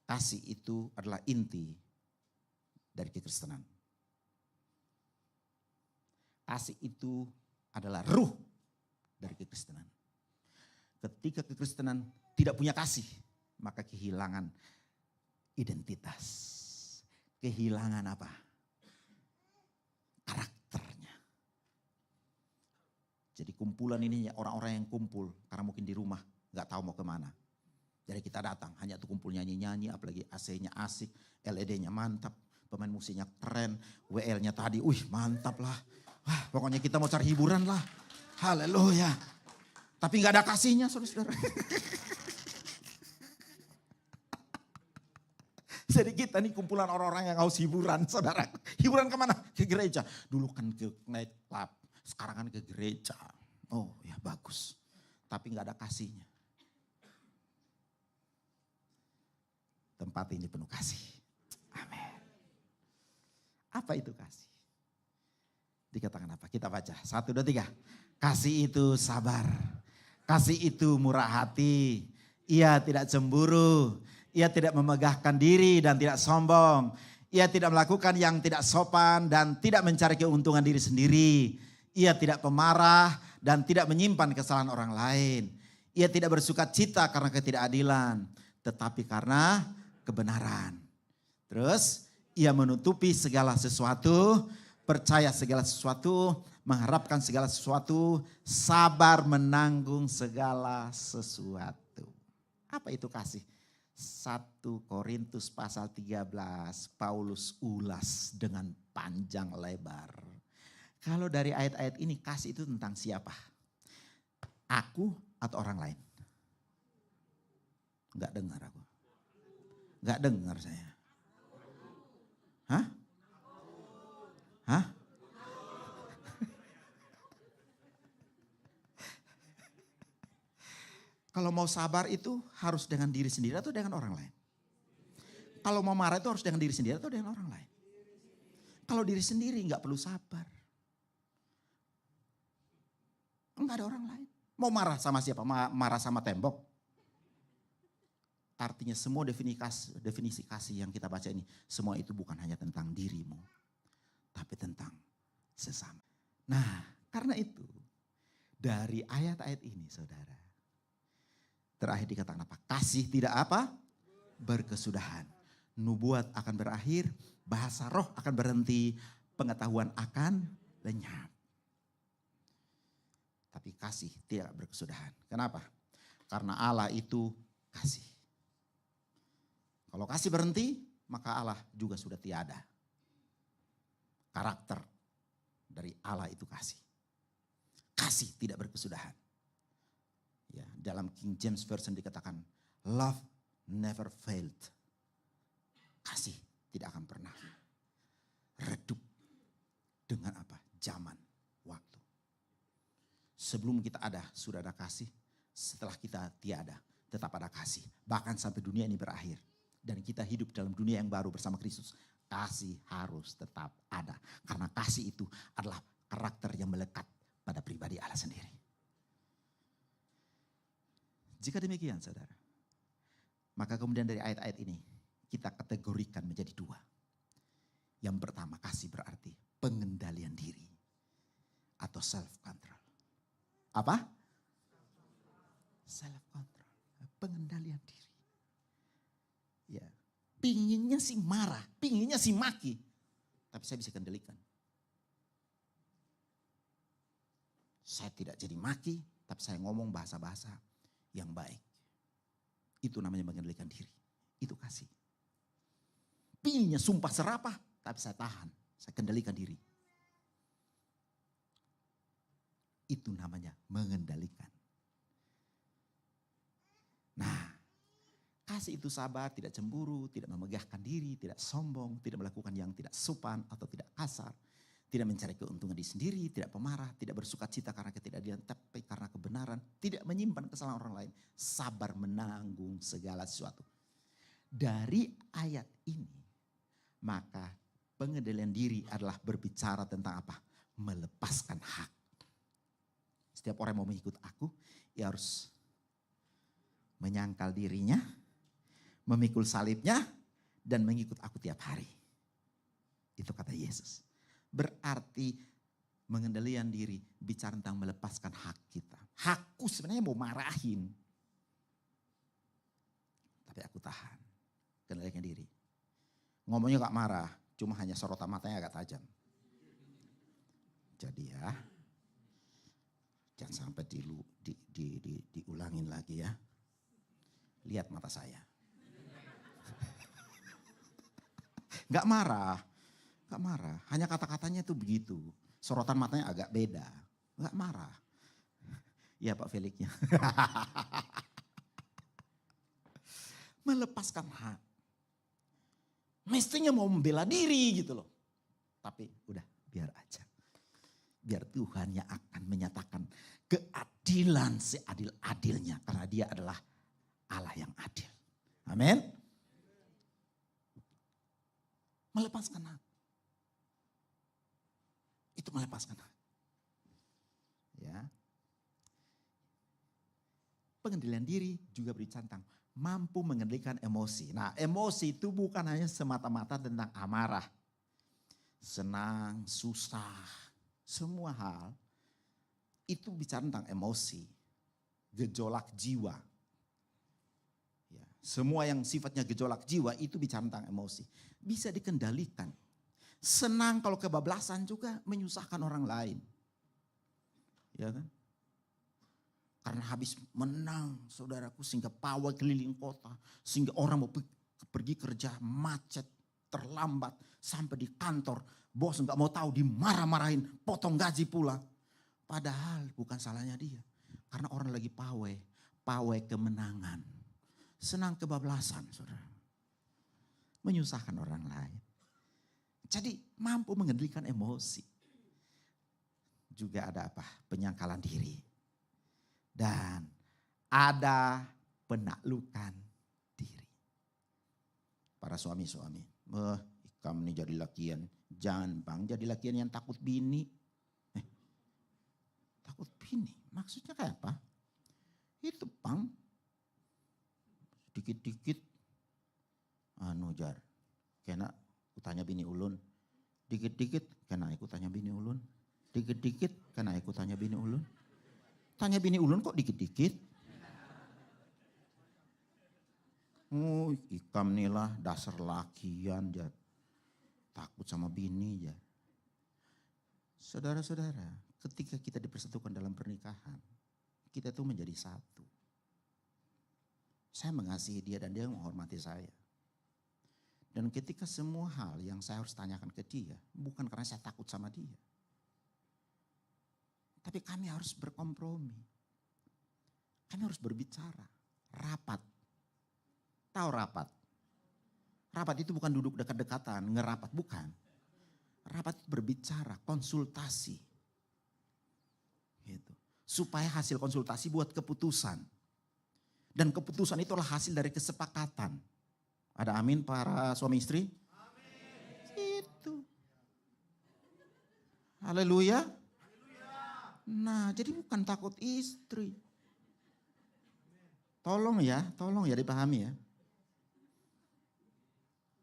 kasih itu adalah inti dari kekristenan. Kasih itu adalah ruh dari kekristenan. Ketika kekristenan tidak punya kasih, maka kehilangan identitas. Kehilangan apa? Karakternya. Jadi kumpulan ini orang-orang yang kumpul karena mungkin di rumah gak tahu mau kemana. Jadi kita datang hanya tuh kumpul nyanyi-nyanyi, apalagi AC-nya asik, LED-nya mantap, pemain musiknya keren, WL-nya tadi, mantap lah. Wah, pokoknya kita mau cari hiburan lah. Haleluya. Tapi gak ada kasihnya saudara-saudara. Jadi kita nih kumpulan orang-orang yang haus hiburan, saudara. Hiburan kemana? Ke gereja. Dulu kan ke night club, sekarang kan ke gereja. Oh ya bagus. Tapi gak ada kasihnya. Tempat ini penuh kasih. Amin. Apa itu kasih? Dikatakan apa? Kita baca. 1, 2, 3. Kasih itu sabar. Kasih itu murah hati. Ia tidak cemburu. Ia tidak memegahkan diri dan tidak sombong. Ia tidak melakukan yang tidak sopan dan tidak mencari keuntungan diri sendiri. Ia tidak pemarah dan tidak menyimpan kesalahan orang lain. Ia tidak bersuka cita karena ketidakadilan, tetapi karena kebenaran. Terus ia menutupi segala sesuatu, percaya segala sesuatu, mengharapkan segala sesuatu, sabar menanggung segala sesuatu. Apa itu kasih? 1 Korintus pasal 13, Paulus ulas dengan panjang lebar. Kalau dari ayat-ayat ini kasih itu tentang siapa? Aku atau orang lain? Enggak dengar aku. Enggak dengar saya. Hah? Hah? Kalau mau sabar itu harus dengan diri sendiri atau dengan orang lain? Kalau mau marah itu harus dengan diri sendiri atau dengan orang lain? Kalau diri sendiri nggak perlu sabar. Enggak ada orang lain. Mau marah sama siapa? Marah sama tembok? Artinya semua definisi kasih yang kita baca ini, semua itu bukan hanya tentang dirimu, tapi tentang sesama. Nah, karena itu dari ayat-ayat ini saudara, terakhir dikatakan apa? Kasih tidak apa? Berkesudahan. Nubuat akan berakhir, bahasa roh akan berhenti, pengetahuan akan lenyap. Tapi kasih tidak berkesudahan. Kenapa? Karena Allah itu kasih. Kalau kasih berhenti, maka Allah juga sudah tiada. Karakter dari Allah itu kasih. Kasih tidak berkesudahan. Ya, dalam King James Version dikatakan, love never failed. Kasih tidak akan pernah redup dengan apa? Zaman, waktu. Sebelum kita ada, sudah ada kasih. Setelah kita tiada, tetap ada kasih. Bahkan sampai dunia ini berakhir. Dan kita hidup dalam dunia yang baru bersama Kristus. Kasih harus tetap ada. Karena kasih itu adalah karakter yang melekat pada pribadi Allah sendiri. Jika demikian saudara, maka kemudian dari ayat-ayat ini kita kategorikan menjadi dua. Yang pertama, kasih berarti pengendalian diri atau self control. Apa? Self control, pengendalian diri. Ya, pinginnya sih marah, pinginnya sih maki, tapi saya bisa kendalikan. Saya tidak jadi maki, tapi saya ngomong bahasa-bahasa yang baik. Itu namanya mengendalikan diri. Itu kasih. Pinginnya sumpah serapah, tapi saya tahan. Saya kendalikan diri. Itu namanya mengendalikan. Nah, kasih itu sabar, tidak cemburu, tidak memegahkan diri, tidak sombong, tidak melakukan yang tidak sopan atau tidak kasar. Tidak mencari keuntungan diri sendiri, tidak pemarah, tidak bersuka cita karena ketidakadilan, tapi karena kebenaran. Tidak menyimpan kesalahan orang lain. Sabar menanggung segala sesuatu. Dari ayat ini, maka pengendalian diri adalah berbicara tentang apa? Melepaskan hak. Setiap orang yang mau mengikut aku, ia harus menyangkal dirinya, memikul salibnya, dan mengikut aku tiap hari. Itu kata Yesus. Berarti mengendalikan diri bicara tentang melepaskan hak kita. Hakku sebenarnya mau marahin. Tapi aku tahan. Kendalikan diri. Ngomongnya gak marah, cuma hanya sorotan matanya agak tajam. Jadi ya, jangan sampai diulangin lagi ya. Lihat mata saya. Gak marah. Gak marah, hanya kata-katanya itu begitu. Sorotan matanya agak beda. Gak marah. Iya Pak Felixnya. Melepaskan hak. Mestinya mau membela diri gitu loh. Tapi udah biar aja. Biar Tuhan yang akan menyatakan keadilan seadil-adilnya. Karena dia adalah Allah yang adil. Amin. Melepaskan hak. Itu melepaskan hak. Ya. Pengendalian diri juga berbicara tentang mampu mengendalikan emosi. Nah, emosi itu bukan hanya semata-mata tentang amarah, senang, susah, semua hal itu bicara tentang emosi, gejolak jiwa. Ya, semua yang sifatnya gejolak jiwa itu bicara tentang emosi. Bisa dikendalikan. Senang kalau kebablasan juga menyusahkan orang lain. Ya kan? Karena habis menang saudaraku sehingga pawai keliling kota. Sehingga orang mau pergi kerja macet, terlambat. Sampai di kantor bos gak mau tahu dimarah-marahin, potong gaji pula. Padahal bukan salahnya dia. Karena orang lagi pawai kemenangan. Senang kebablasan saudara. Menyusahkan orang lain. Jadi mampu mengendalikan emosi. Juga ada apa? Penyangkalan diri. Dan ada penaklukan diri. Para suami-suami. Kamu nih jadi lakian. Jangan bang jadi lakian yang takut bini. Takut bini? Maksudnya kayak apa? Itu bang. Dikit-dikit. Jar. Kena tanya bini ulun. Dikit-dikit kena ikut tanya bini ulun. Dikit-dikit kena ikut tanya bini ulun. Tanya bini ulun kok dikit-dikit. Ikam nih lah dasar lakian Jar. Takut sama bini Jar. Saudara-saudara, ketika kita dipersatukan dalam pernikahan, kita tuh menjadi satu. Saya mengasihi dia dan dia menghormati saya. Dan ketika semua hal yang saya harus tanyakan ke dia, bukan karena saya takut sama dia. Tapi kami harus berkompromi. Kami harus berbicara. Rapat. Tahu rapat? Rapat itu bukan duduk dekat-dekatan, ngerapat. Bukan. Rapat itu berbicara, konsultasi. Gitu. Supaya hasil konsultasi buat keputusan. Dan keputusan itu adalah hasil dari kesepakatan. Ada amin para suami istri? Amin. Itu. Haleluya. Nah, jadi bukan takut istri. Tolong ya dipahami ya.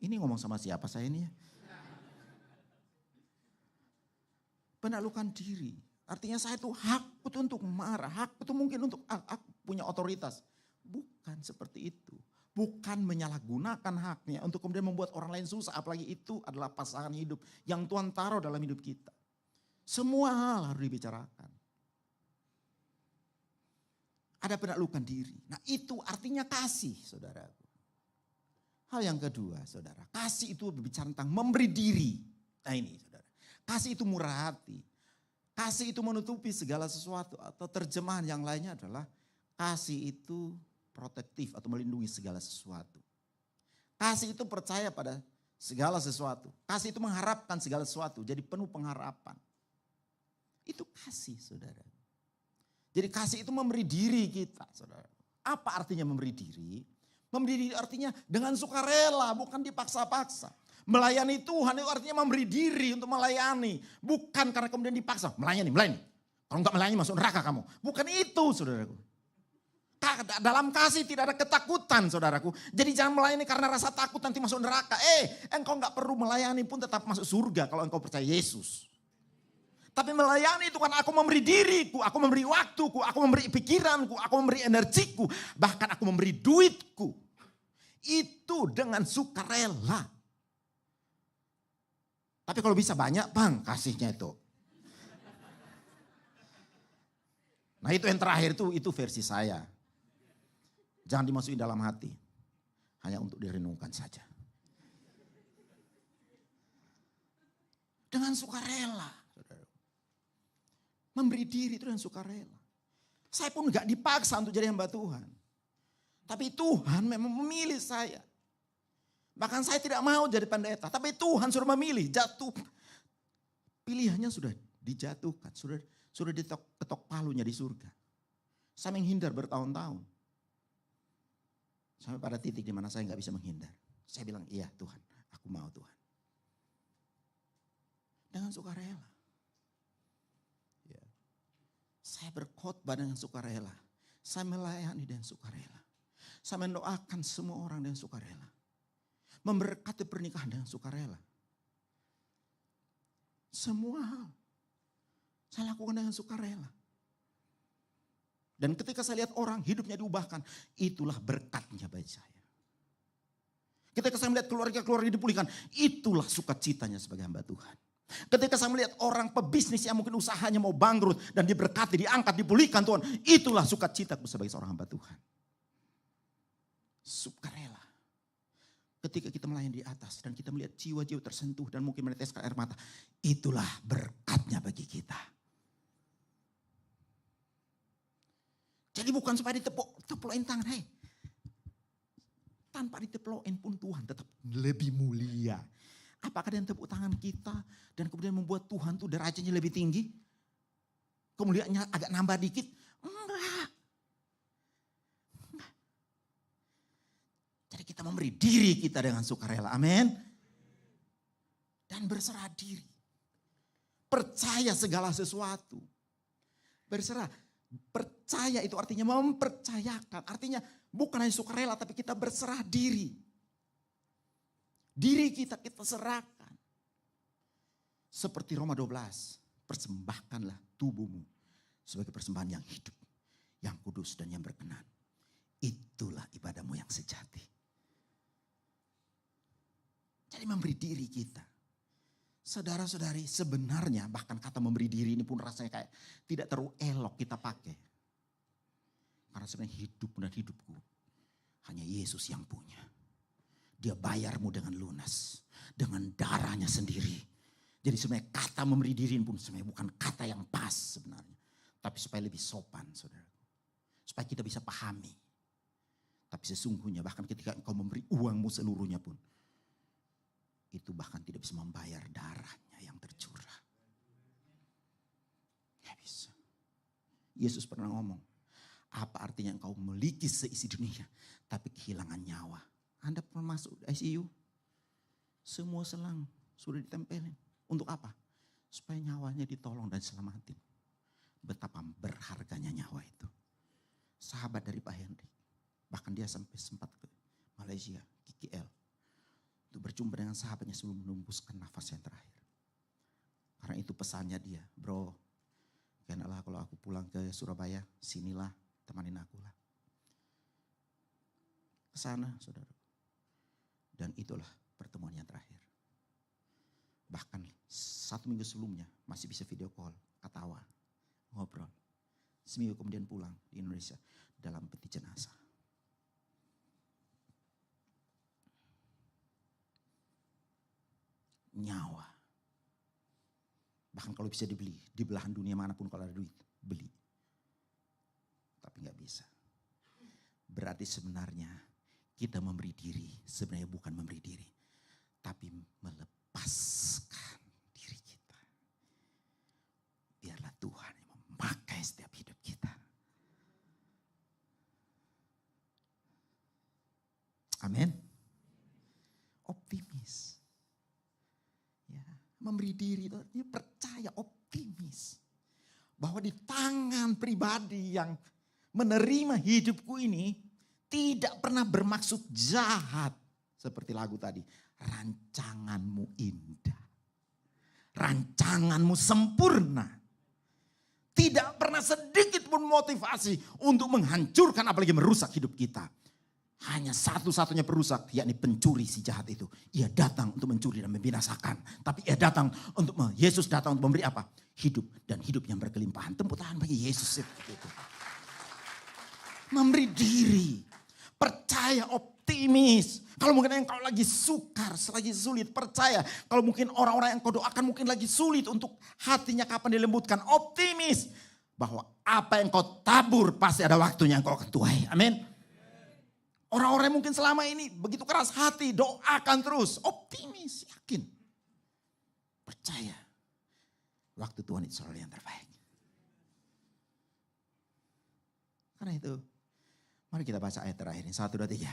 Ini ngomong sama siapa saya ini ya? Penaklukan diri. Artinya saya itu hak itu untuk marah, hak itu mungkin untuk punya otoritas. Bukan seperti itu. Bukan menyalahgunakan haknya untuk kemudian membuat orang lain susah. Apalagi itu adalah pasangan hidup yang Tuhan taruh dalam hidup kita. Semua hal harus dibicarakan. Ada penaklukan diri. Nah itu artinya kasih, saudaraku. Hal yang kedua, saudara. Kasih itu berbicara tentang memberi diri. Nah ini, saudara. Kasih itu murah hati. Kasih itu menutupi segala sesuatu. Atau terjemahan yang lainnya adalah kasih itu protektif atau melindungi segala sesuatu. Kasih itu percaya pada segala sesuatu. Kasih itu mengharapkan segala sesuatu. Jadi penuh pengharapan. Itu kasih, saudara. Jadi kasih itu memberi diri kita, saudara. Apa artinya memberi diri? Memberi diri artinya dengan sukarela, bukan dipaksa-paksa. Melayani Tuhan itu artinya memberi diri untuk melayani. Bukan karena kemudian dipaksa, melayani. Kalau enggak melayani masuk neraka kamu. Bukan itu, saudaraku. Dalam kasih tidak ada ketakutan, saudaraku. Jadi jangan melayani karena rasa takut nanti masuk neraka. Engkau enggak perlu melayani pun tetap masuk surga kalau engkau percaya Yesus. Tapi melayani itu kan aku memberi diriku, aku memberi waktuku, aku memberi pikiranku, aku memberi energiku. Bahkan aku memberi duitku. Itu dengan sukarela. Tapi kalau bisa banyak bang kasihnya itu. Nah itu yang terakhir itu versi saya. Jangan dimasukin dalam hati. Hanya untuk direnungkan saja. Dengan sukarela. Memberi diri itu dengan sukarela. Saya pun gak dipaksa untuk jadi hamba Tuhan. Tapi Tuhan memang memilih saya. Bahkan saya tidak mau jadi pendeta. Tapi Tuhan sudah memilih. Pilihannya sudah dijatuhkan. Sudah diketok palunya di surga. Saya menghindar bertahun-tahun. Sampai pada titik di mana saya gak bisa menghindar. Saya bilang, iya Tuhan, aku mau Tuhan. Dengan sukarela. Saya berkhotbah dengan sukarela. Saya melayani dengan sukarela. Saya mendoakan semua orang dengan sukarela. Memberkati pernikahan dengan sukarela. Semua hal saya lakukan dengan sukarela. Dan ketika saya lihat orang hidupnya diubahkan, itulah berkatnya bagi saya. Ketika saya melihat keluarga-keluarga dipulihkan, itulah sukacitanya sebagai hamba Tuhan. Ketika saya melihat orang pebisnis yang mungkin usahanya mau bangkrut dan diberkati, diangkat, dipulihkan Tuhan. Itulah sukacitaku sebagai seorang hamba Tuhan. Sukarela. Ketika kita melayani di atas dan kita melihat jiwa-jiwa tersentuh dan mungkin meneteskan air mata. Itulah berkatnya bagi kita. Jadi bukan supaya diteplokin tangan. Tanpa diteplokin pun Tuhan tetap lebih mulia. Apakah dengan tepuk tangan kita dan kemudian membuat Tuhan tuh derajatnya lebih tinggi? Kemuliaannya agak nambah dikit? Enggak. Jadi kita memberi diri kita dengan sukarela. Amin. Dan berserah diri. Percaya segala sesuatu. Berserah. Percaya itu artinya mempercayakan. Artinya bukan hanya sukarela tapi kita berserah diri. Diri kita serahkan. Seperti Roma 12. Persembahkanlah tubuhmu sebagai persembahan yang hidup. Yang kudus dan yang berkenan. Itulah ibadahmu yang sejati. Jadi memberi diri kita. Saudara-saudari, sebenarnya bahkan kata memberi diri ini pun rasanya kayak tidak terlalu elok kita pakai. Karena sebenarnya hidup dan hidupku hanya Yesus yang punya. Dia bayarmu dengan lunas, dengan darahnya sendiri. Jadi sebenarnya kata memberi diri pun sebenarnya bukan kata yang pas sebenarnya. Tapi supaya lebih sopan, saudara. Supaya kita bisa pahami. Tapi sesungguhnya bahkan ketika engkau memberi uangmu seluruhnya pun, itu bahkan tidak bisa membayar darahnya yang tercurah. Gak bisa. Yesus pernah ngomong, apa artinya engkau memiliki seisi dunia tapi kehilangan nyawa. Anda pernah masuk ICU, semua selang sudah ditempelin. Untuk apa? Supaya nyawanya ditolong dan selamatin. Betapa berharganya nyawa itu. Sahabat dari Pak Henry, bahkan dia sampai sempat ke Malaysia, KKL. Untuk berjumpa dengan sahabatnya sebelum menembuskan nafas yang terakhir. Karena itu pesannya dia, bro, kenalah kalau aku pulang ke Surabaya, sinilah temanin aku lah. Kesana saudara. Dan itulah pertemuan yang terakhir. Bahkan 1 minggu sebelumnya masih bisa video call, ketawa, ngobrol. Seminggu kemudian pulang di Indonesia dalam peti jenazah. Nyawa. Bahkan kalau bisa dibeli, di belahan dunia manapun kalau ada duit, beli. Tapi gak bisa. Berarti sebenarnya kita memberi diri, sebenarnya bukan memberi diri. Tapi melepaskan diri kita. Biarlah Tuhan yang memakai setiap hidup kita. Amin. Optimis. Ya, memberi diri itu artinya percaya, optimis. Bahwa di tangan pribadi yang menerima hidupku ini tidak pernah bermaksud jahat. Seperti lagu tadi, rancanganmu indah. Rancanganmu sempurna. Tidak pernah sedikit pun motivasi untuk menghancurkan apalagi merusak hidup kita. Hanya satu-satunya perusak, yakni pencuri si jahat itu. Ia datang untuk mencuri dan membinasakan. Tapi ia datang Yesus datang untuk memberi apa? Hidup, dan hidup yang berkelimpahan. Tepuk tangan bagi Yesus itu. Memberi diri, percaya, optimis. Kalau mungkin engkau lagi sukar, lagi sulit, percaya. Kalau mungkin orang-orang yang kau doakan mungkin lagi sulit untuk hatinya kapan dilembutkan. Optimis bahwa apa yang kau tabur pasti ada waktunya yang kau akan tuai. Amin. Orang-orang yang mungkin selama ini begitu keras hati, doakan terus. Optimis, yakin. Percaya. Waktu Tuhan itu selalu yang terbaik. Karena itu, mari kita baca ayat terakhir ini. 1, 2, 3.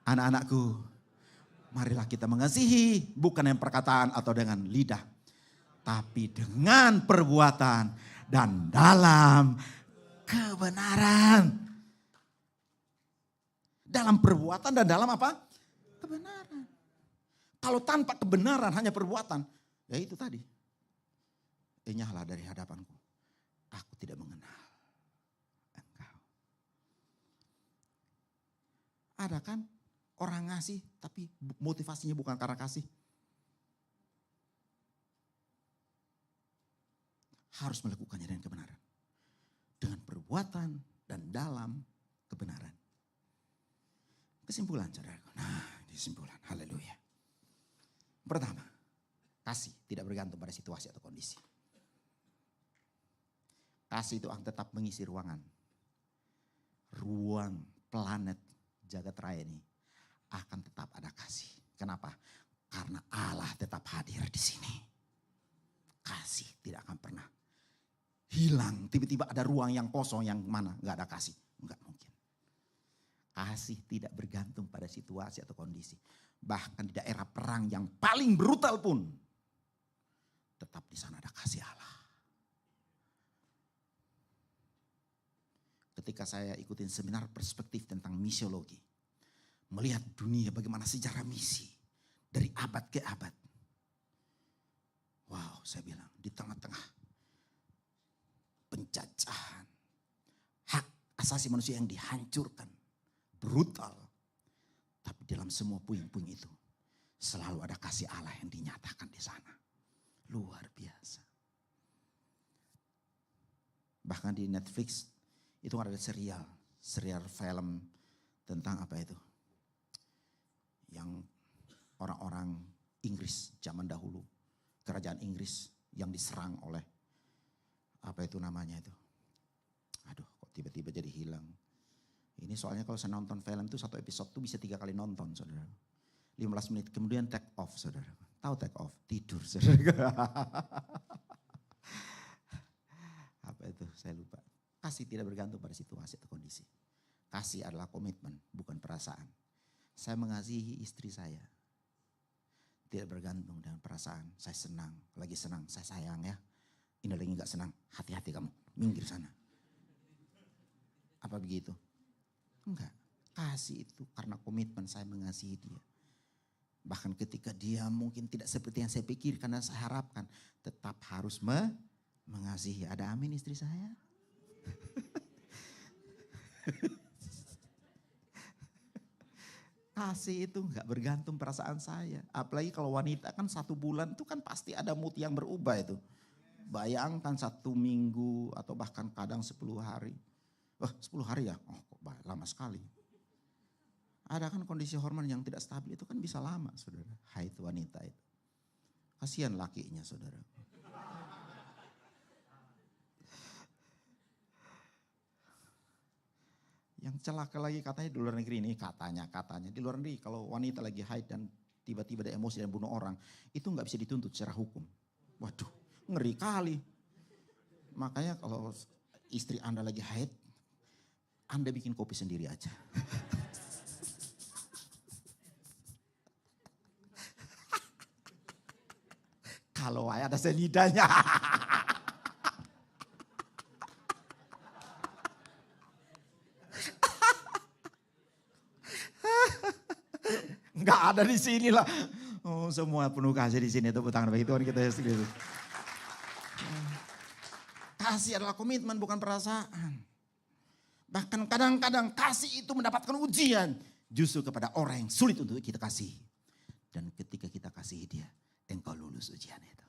Anak-anakku, marilah kita mengasihi, bukan dengan perkataan atau dengan lidah. Tapi dengan perbuatan dan dalam kebenaran. Dalam perbuatan dan dalam apa? Kebenaran. Kalau tanpa kebenaran hanya perbuatan, ya itu tadi. Enyahlah dari hadapanku. Aku tidak mengenal engkau. Ada kan orang ngasih tapi motivasinya bukan karena kasih. Harus melakukannya dengan kebenaran. Dengan perbuatan dan dalam kebenaran. Kesimpulan saudaraku. Nah, kesimpulan. Haleluya. Pertama, kasih tidak bergantung pada situasi atau kondisi. Kasih itu akan tetap mengisi ruangan. Ruang planet jagat raya ini akan tetap ada kasih. Kenapa? Karena Allah tetap hadir di sini. Kasih tidak akan pernah hilang. Tiba-tiba ada ruang yang kosong yang mana gak ada kasih. Enggak mungkin. Kasih tidak bergantung pada situasi atau kondisi. Bahkan di daerah perang yang paling brutal pun. Tetap di sana ada kasih Allah. Ketika saya ikutin seminar perspektif tentang misiologi. Melihat dunia bagaimana sejarah misi. Dari abad ke abad. Wow, saya bilang di tengah-tengah penjajahan. Hak asasi manusia yang dihancurkan. Brutal. Tapi dalam semua puing-puing itu selalu ada kasih Allah yang dinyatakan di sana. Luar biasa. Bahkan di Netflix itu ada serial film tentang apa itu? Yang orang-orang Inggris zaman dahulu, kerajaan Inggris yang diserang oleh apa itu namanya itu? Aduh, kok tiba-tiba jadi hilang. Ini soalnya kalau saya nonton film itu satu episode tuh bisa 3 kali nonton, saudara. 15 menit kemudian take off, saudara. Tahu take off? Tidur, saudara. Apa itu? Saya lupa. Kasih tidak bergantung pada situasi atau kondisi. Kasih adalah komitmen, bukan perasaan. Saya mengasihi istri saya. Tidak bergantung dengan perasaan. Saya senang, lagi senang, saya sayang ya. Ini lagi gak senang, hati-hati kamu, minggir sana. Apa begitu? Enggak. Kasih itu karena komitmen saya mengasihi dia. Bahkan ketika dia mungkin tidak seperti yang saya pikirkan dan saya harapkan. Tetap harus mengasihi. Ada amin istri saya? Kasih itu enggak bergantung perasaan saya. Apalagi kalau wanita kan 1 bulan itu kan pasti ada mood yang berubah itu. Bayangkan 1 minggu atau bahkan kadang 10 hari. 10 hari ya? Oh kok lama sekali. Ada kan kondisi hormon yang tidak stabil itu kan bisa lama, saudara. Hai itu wanita itu. Kasihan lakinya, saudara. Yang celaka lagi katanya di luar negeri ini, katanya. Di luar negeri kalau wanita lagi haid dan tiba-tiba ada emosi dan bunuh orang, itu nggak bisa dituntut secara hukum. Waduh, ngeri kali. Makanya kalau istri Anda lagi haid, Anda bikin kopi sendiri aja. Kalau ada senidanya. Enggak ada di sini lah. Oh, semua penuh kasih di sini. Tepuk tangan bagi Tuhan kita Yesus Kristus. Kasih adalah komitmen bukan perasaan. Bahkan kadang-kadang kasih itu mendapatkan ujian. Justru kepada orang yang sulit untuk kita kasih. Dan ketika kita kasih dia, engkau lulus ujian itu.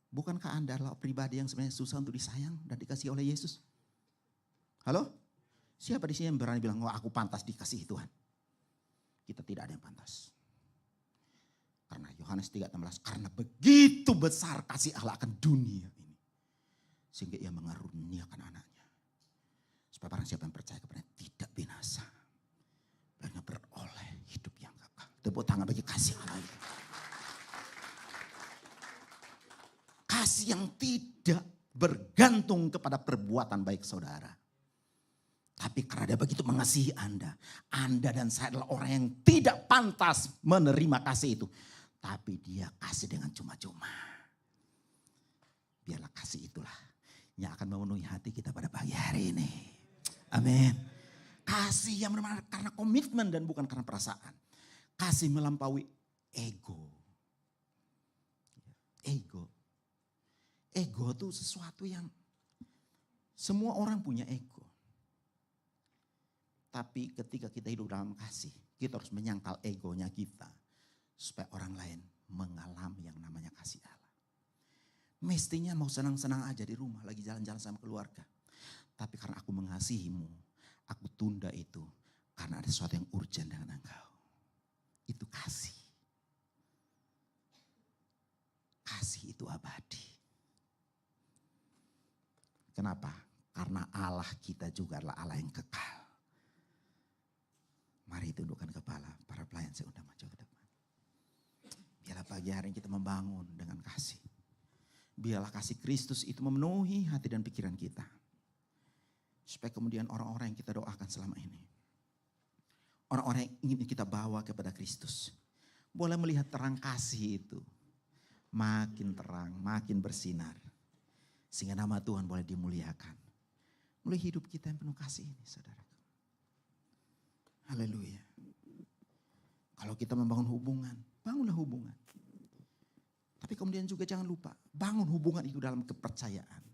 Bukankah Anda adalah pribadi yang sebenarnya susah untuk disayang dan dikasih oleh Yesus? Halo? Siapa di sini yang berani bilang, wah aku pantas dikasihi Tuhan? Kita tidak ada yang pantas. Karena Yohanes 3:16, karena begitu besar kasih Allah akan dunia ini. Sehingga ia mengaruniakan anaknya. Supaya barang siapa yang percaya kepadanya tidak binasa. Melainkan beroleh hidup yang kekal. Tepuk tangan bagi kasih Allah itu. Kasih yang tidak bergantung kepada perbuatan baik saudara. Tapi karena dia begitu mengasihi Anda. Anda dan saya adalah orang yang tidak pantas menerima kasih itu. Tapi dia kasih dengan cuma-cuma. Biarlah kasih itulah yang akan memenuhi hati kita pada pagi hari ini. Amin. Kasih yang benar-benar karena komitmen dan bukan karena perasaan. Kasih melampaui ego. Ego itu sesuatu yang semua orang punya ego. Tapi ketika kita hidup dalam kasih, kita harus menyangkal egonya kita. Supaya orang lain mengalami yang namanya kasih Allah. Mestinya mau senang-senang aja di rumah, lagi jalan-jalan sama keluarga. Tapi karena aku mengasihimu, aku tunda itu. Karena ada sesuatu yang urgent dengan engkau. Itu kasih. Kasih itu abadi. Kenapa? Karena Allah kita juga adalah Allah yang kekal. Mari tundukkan kepala, para pelayan saya undang maju ke depan. Biarlah pagi hari ini kita membangun dengan kasih. Biarlah kasih Kristus itu memenuhi hati dan pikiran kita. Supaya kemudian orang-orang yang kita doakan selama ini. Orang-orang yang ingin kita bawa kepada Kristus. Boleh melihat terang kasih itu. Makin terang, makin bersinar. Sehingga nama Tuhan boleh dimuliakan. Mulai hidup kita yang penuh kasih ini, saudara. Haleluya. Kalau kita membangun hubungan, bangunlah hubungan. Tapi kemudian juga jangan lupa, bangun hubungan itu dalam kepercayaan.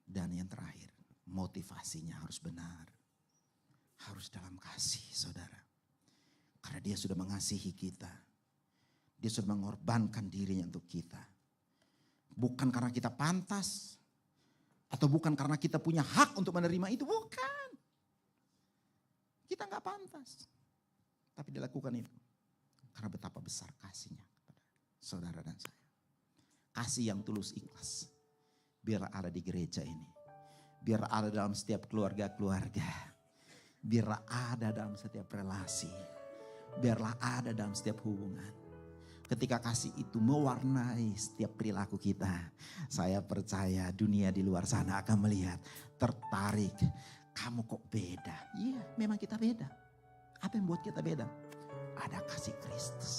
Dan yang terakhir, motivasinya harus benar. Harus dalam kasih, saudara. Karena dia sudah mengasihi kita. Dia sudah mengorbankan dirinya untuk kita. Bukan karena kita pantas. Atau bukan karena kita punya hak untuk menerima itu. Bukan. Kita gak pantas. Tapi dia lakukan itu. Karena betapa besar kasihnya kepada saudara dan saya. Kasih yang tulus ikhlas. Biar ada di gereja ini. Biar ada dalam setiap keluarga-keluarga. Biar ada dalam setiap relasi. Biarlah ada dalam setiap hubungan. Ketika kasih itu mewarnai setiap perilaku kita. Saya percaya dunia di luar sana akan melihat. Tertarik. Kamu kok beda? Iya, memang kita beda. Apa yang buat kita beda? Ada kasih Kristus.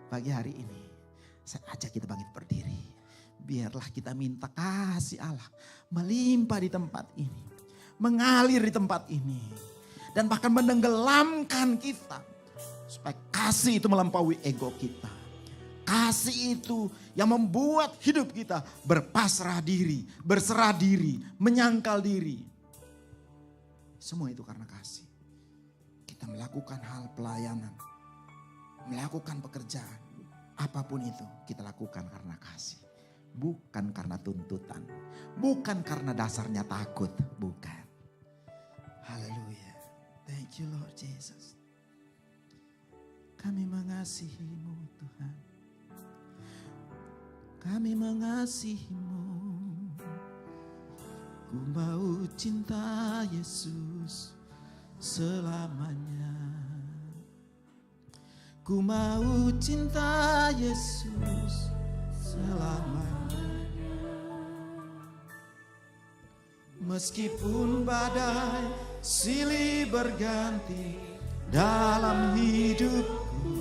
Pagi hari ini saya ajak kita bangkit berdiri. Biarlah kita minta kasih Allah melimpah di tempat ini. Mengalir di tempat ini. Dan bahkan menenggelamkan kita. Supaya kasih itu melampaui ego kita. Kasih itu yang membuat hidup kita berpasrah diri, berserah diri, menyangkal diri. Semua itu karena kasih. Kita melakukan hal pelayanan, melakukan pekerjaan. Apapun itu kita lakukan karena kasih. Bukan karena tuntutan. Bukan karena dasarnya takut. Bukan. Haleluya. Thank you Lord Jesus. Kami mengasihi-Mu Tuhan. Kami mengasihi-Mu. Ku mau cinta Yesus selamanya. Ku mau cinta Yesus selamanya. Meskipun badai silih berganti dalam hidupku,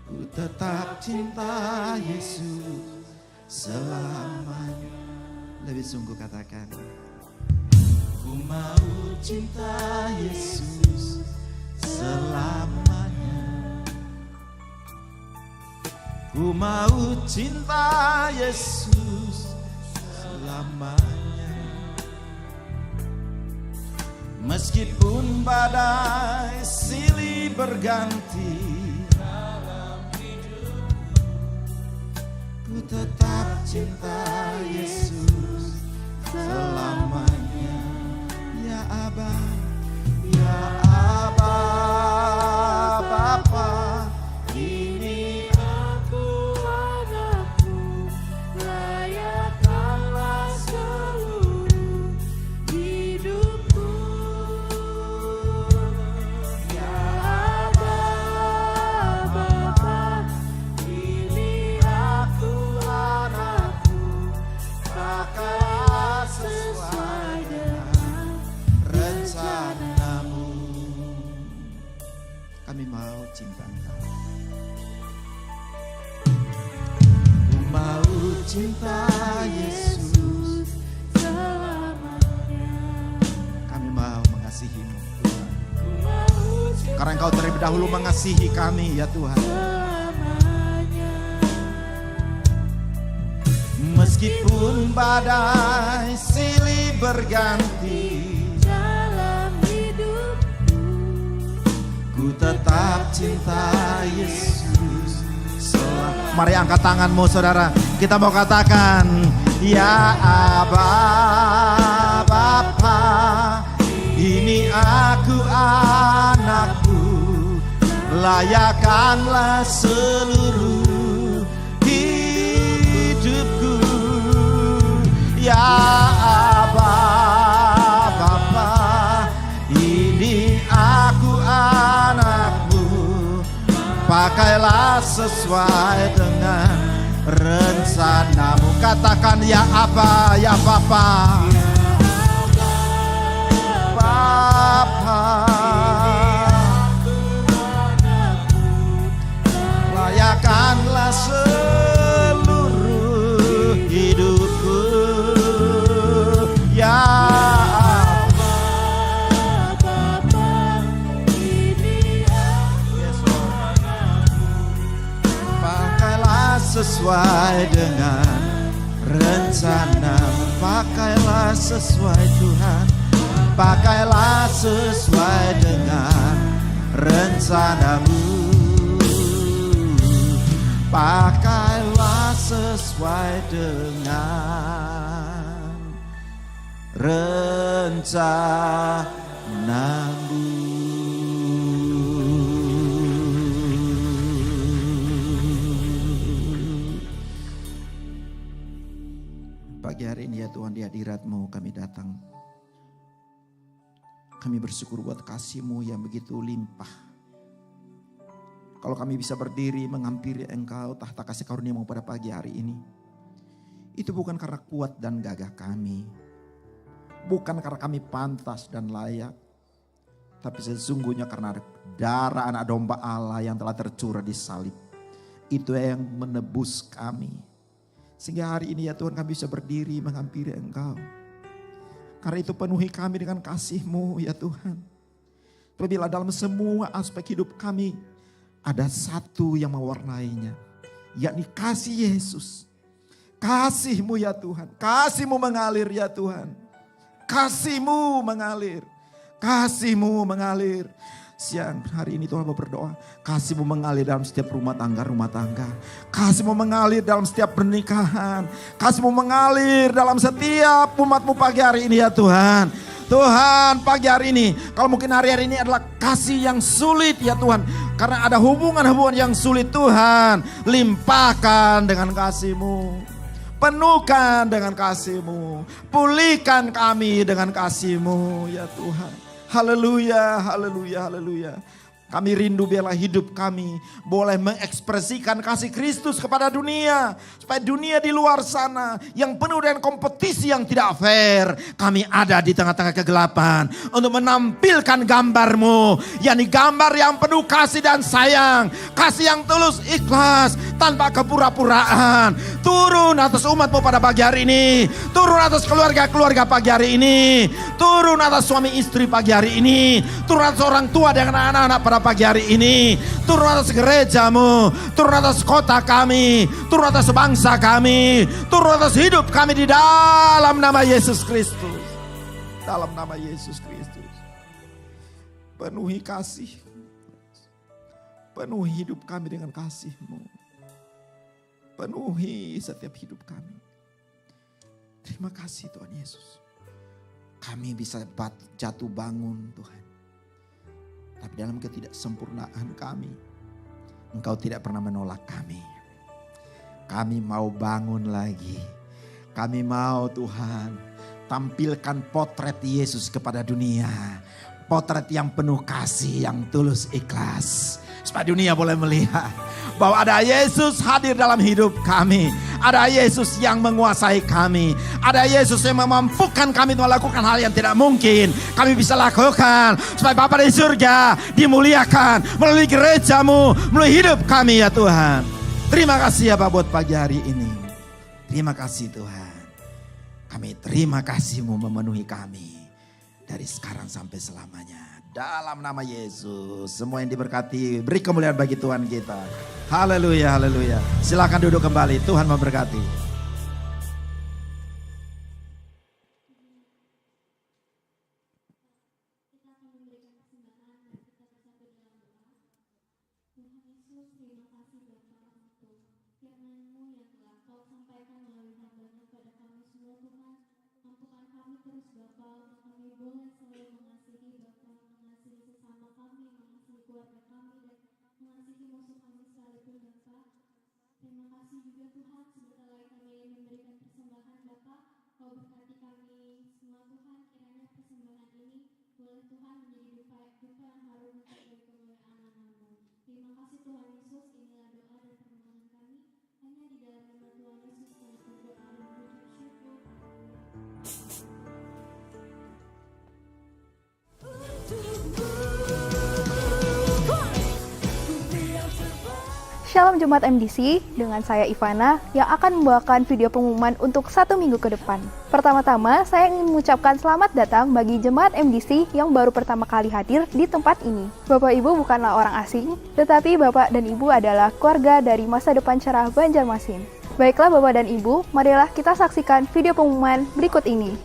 ku tetap cinta Yesus selamanya. Lebih sungguh katakan, ku mau cinta Yesus selamanya. Ku mau cinta Yesus selamanya. Meskipun badai silih berganti, ku tetap cinta Yesus selamanya. Ya Aba, ya Aba, Bapa, ini Aku anakmu, layakkanlah seluruh hidupku. Ya Aba, Bapa, ini aku anakmu, pakailah sesuai dengan rencanamu. Kami mau cinta Engkau. Ku mau cinta Yesus. selamanya. Kami mau mengasihi-Mu Tuhan. Ku mau cinta Karena Engkau terlebih dahulu mengasihi kami ya Tuhan. selamanya. Meskipun badai silih berganti, Dalam hidupku, ku tetap cinta Yesus. Mari angkat tanganmu saudara. Kita mau katakan, ya Aba, Bapa, ini aku anakku, layakkanlah seluruh hidupku. Ya Aba, Bapa, ini aku anakmu, pakailah sesuai dengan rencanamu. Katakan ya Aba, ya Bapa, Bapa, layakkanlah seluruh hidupku. Ya Aba, Bapa, ini aku pakailah sesuai dengan rencanamu. Pakailah sesuai Tuhan. Pakailah sesuai dengan rencanamu. pakailah sesuai dengan rencanamu. Pagi hari ini ya Tuhan, di hadirat-Mu kami datang. Kami bersyukur buat kasih-Mu yang begitu limpah. Kalau kami bisa berdiri menghampiri Engkau tahta kasih karunia-Mu pada pagi hari ini, itu bukan karena kuat dan gagah kami, bukan karena kami pantas dan layak, tapi sesungguhnya karena darah anak domba Allah yang telah tercurah di salib. Itu yang menebus kami. Sehingga hari ini ya Tuhan kami bisa berdiri menghampiri Engkau. Karena itu penuhi kami dengan kasih-Mu ya Tuhan. Terlebihlah dalam semua aspek hidup kami, ada satu yang mewarnainya, yakni kasih Yesus. Kasih-Mu ya Tuhan, kasih-Mu mengalir ya Tuhan. Kasih-Mu mengalir, kasih-Mu mengalir. Siang hari ini Tuhan mau berdoa, kasih-Mu mengalir dalam setiap rumah tangga. Kasih-Mu mengalir dalam setiap pernikahan. Kasih-Mu mengalir dalam setiap umat-Mu pagi hari ini ya Tuhan. Tuhan pagi hari ini, kalau mungkin hari-hari ini adalah kasih yang sulit ya Tuhan. Karena ada hubungan-hubungan yang sulit Tuhan. Limpahkan dengan kasih-Mu. Penuhkan dengan kasih-Mu. Pulihkan kami dengan kasih-Mu ya Tuhan. Haleluya, haleluya, haleluya. Kami rindu biarlah hidup kami boleh mengekspresikan kasih Kristus kepada dunia. Supaya dunia di luar sana yang penuh dengan kompetisi yang tidak fair. Kami ada di tengah-tengah kegelapan untuk menampilkan gambar-Mu. Yakni gambar yang penuh kasih dan sayang. Kasih yang tulus, ikhlas, tanpa kepura-puraan. Turun atas umat-Mu pada pagi hari ini. Turun atas keluarga-keluarga pagi hari ini. Turun atas suami istri pagi hari ini. Turun atas orang tua dengan anak-anak pada pagi hari ini. Turun atas gereja-Mu, turun atas kota kami, turun atas bangsa kami, turun atas hidup kami di dalam nama Yesus Kristus. Dalam nama Yesus Kristus. Penuhi kasih. Penuhi hidup kami dengan kasih-Mu. Penuhi setiap hidup kami. Terima kasih Tuhan Yesus. Kami bisa jatuh bangun Tuhan. Tapi dalam ketidaksempurnaan kami, Engkau tidak pernah menolak kami. Kami mau bangun lagi. Kami mau Tuhan tampilkan potret Yesus kepada dunia. Potret yang penuh kasih, yang tulus, ikhlas. Supaya dunia boleh melihat bahwa ada Yesus hadir dalam hidup kami. Ada Yesus yang menguasai kami. Ada Yesus yang memampukan kami untuk melakukan hal yang tidak mungkin kami bisa lakukan. Supaya Bapa di surga dimuliakan melalui gereja-Mu, melalui hidup kami ya Tuhan. Terima kasih ya Pak buat pagi hari ini. Terima kasih Tuhan. Kami terima kasih-Mu memenuhi kami dari sekarang sampai selamanya. Dalam nama Yesus, semua yang diberkati, beri kemuliaan bagi Tuhan kita. Haleluya, haleluya. Silakan duduk kembali, Tuhan memberkati. Shalom Jemaat MDC, dengan saya Ivana yang akan membawakan video pengumuman untuk 1 minggu ke depan. Pertama-tama, saya ingin mengucapkan selamat datang bagi Jemaat MDC yang baru pertama kali hadir di tempat ini. Bapak Ibu bukanlah orang asing, tetapi Bapak dan Ibu adalah keluarga dari masa depan cerah Banjarmasin. Baiklah Bapak dan Ibu, marilah kita saksikan video pengumuman berikut ini.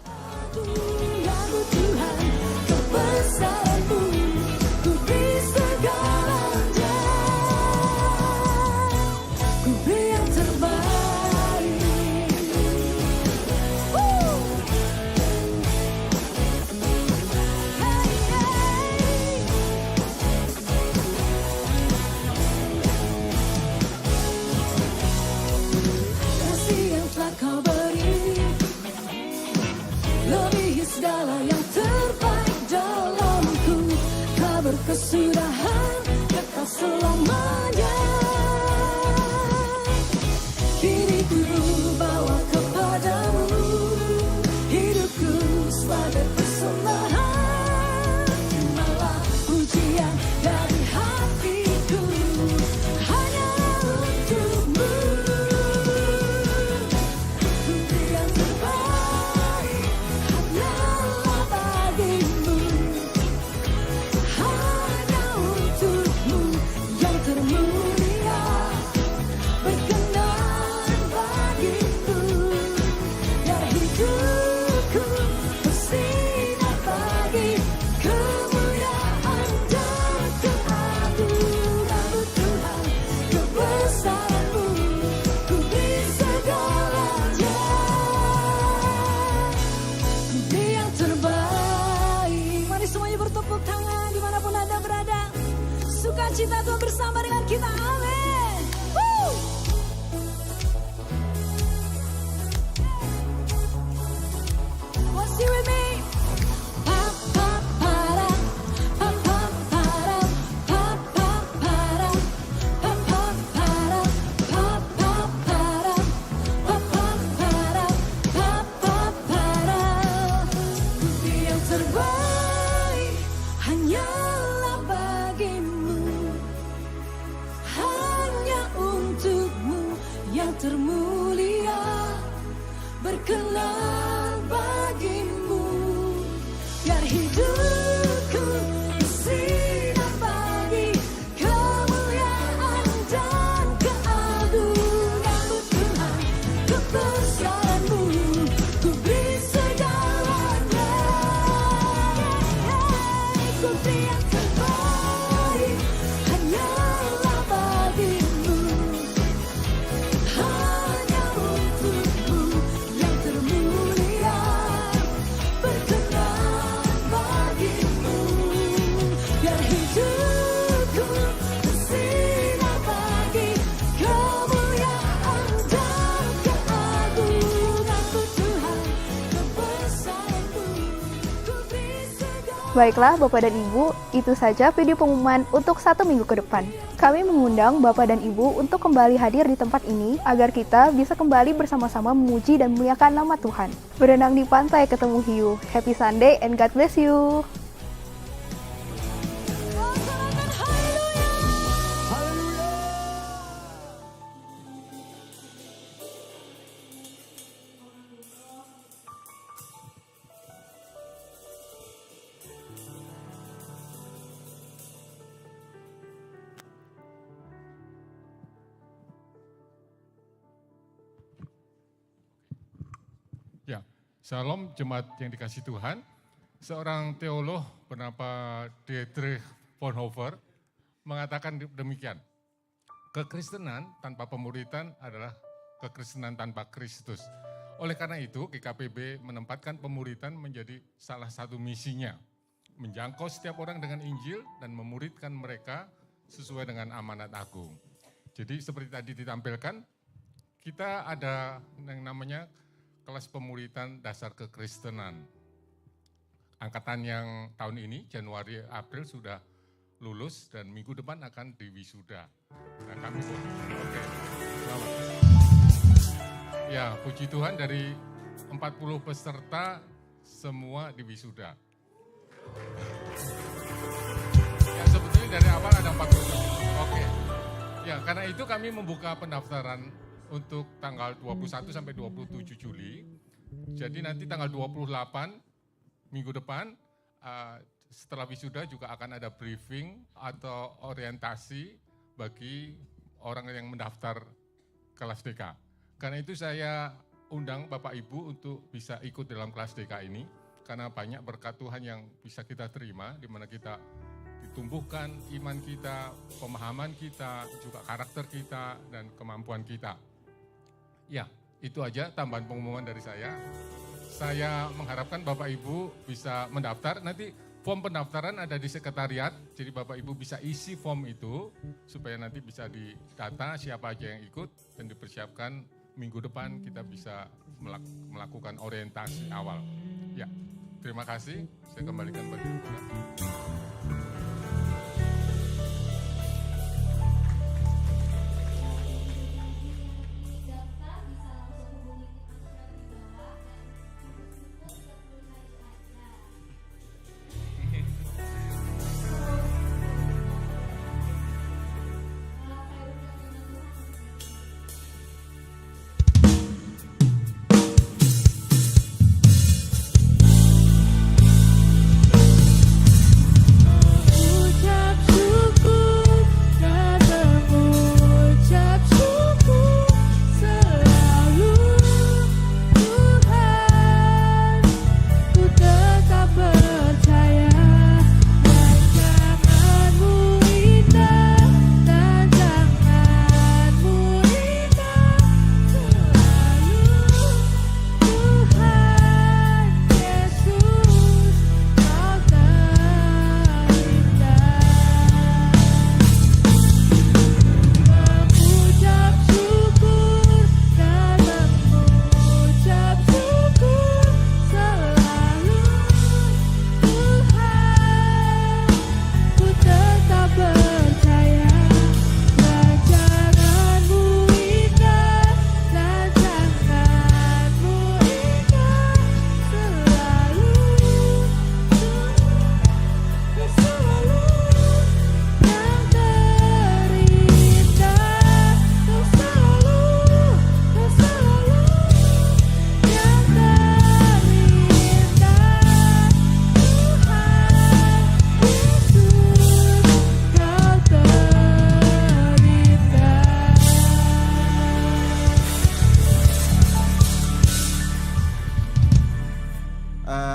segala yang terbaik dalamku. Kabar kesudahan kekal selamanya. Kini ku bawa kepadamu hidupku sebagai persembahan. Terimalah pujian dari hatiku hanya untukmu. Beri yang terbaik hanyalah bagimu. Hanya untukmu yang termulia. Berkenan bagimu. Ya hidupku bersinar bagi kemuliaan dan keagungan Tuhan. Kebesaran-Mu ku beri segalanya. Ku beri yang terbaik. Mari semuanya bertepuk tangan dimanapun Anda berada. Sukacita Tuhan bersama dengan kita. Amin. Woo! Let's do it, me. Pa pa para, pa pa para, pa pa para, pa pa para, pa pa para, pa pa para, pa pa para. Beri yang terbaik hanyalah bagimu. Hanya untukmu yang termulia. Berkenan bagimu. Biar hidupku bersinar bagi kemuliaan dan keagungan-Mu Tuhan. Kebesaran-Mu ku beri segalanya. Ku beri yang terbaik hanyalah bagimu. Hanya untukmu yang termulia. Berkenan bagimu. Biar hidupku bersinar bagi kemuliaan dan keagungan-Mu Tuhan. Kebesaran-Mu ku beri segala. Baiklah Bapak dan Ibu, itu saja video pengumuman untuk 1 minggu ke depan. Kami mengundang Bapak dan Ibu untuk kembali hadir di tempat ini agar kita bisa kembali bersama-sama memuji dan memuliakan nama Tuhan. Berenang di pantai ketemu hiu. Happy Sunday and God bless you. Sorakan haleluya. Ya, Shalom jemaat yang dikasih Tuhan. Seorang teolog bernama Dietrich Bonhoeffer mengatakan demikian. Kekristenan tanpa pemuritan adalah kekristenan tanpa Kristus. Oleh karena itu, GKPB menempatkan pemuritan menjadi salah satu misinya. Menjangkau setiap orang dengan Injil dan memuridkan mereka sesuai dengan amanat agung. Jadi seperti tadi ditampilkan, kita ada yang namanya kelas pemuritan dasar kekristenan. Angkatan yang tahun ini, Januari, April sudah lulus dan minggu depan akan diwisuda. Nah, kami oke, selamat. Ya, puji Tuhan dari 40 peserta semua diwisuda. Ya, sebetulnya dari awal ada 40. Oke. Ya, karena itu kami membuka pendaftaran untuk tanggal 21 sampai 27 Juli. Jadi nanti tanggal 28 minggu depan setelah wisuda juga akan ada briefing atau orientasi bagi orang yang mendaftar kelas DK. Karena itu saya undang Bapak Ibu untuk bisa ikut dalam kelas DK ini. Karena banyak berkat Tuhan yang bisa kita terima, di mana kita ditumbuhkan iman kita, pemahaman kita, juga karakter kita, dan kemampuan kita. Ya, itu aja tambahan pengumuman dari saya. Saya mengharapkan Bapak Ibu bisa mendaftar. Nanti form pendaftaran ada di sekretariat, jadi Bapak Ibu bisa isi form itu, supaya nanti bisa didata siapa aja yang ikut, dan dipersiapkan minggu depan kita bisa melakukan orientasi awal. Ya, Terima kasih, saya kembalikan bagi Anda.